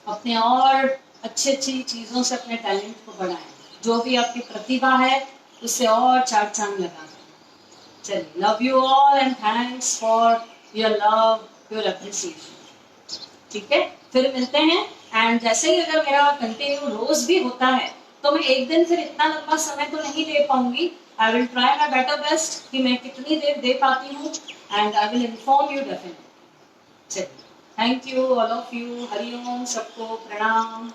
अपने और अच्छी अच्छी चीज़ों से अपने टैलेंट को बढ़ाएं, जो भी आपकी प्रतिभा है उससे और चार चांद लगाएं। चलिए, love you all and thanks for your love, your appreciation. ठीक है, फिर मिलते हैं। एंड जैसे ही अगर मेरा कंटिन्यू रोज भी होता है तो मैं एक दिन फिर इतना लंबा समय तो नहीं दे पाऊंगी। I will try my better best कि मैं कितनी देर दे पाती हूँ, and I will inform you definitely. चलिए, thank you all of you, हरिओम, सबको प्रणाम।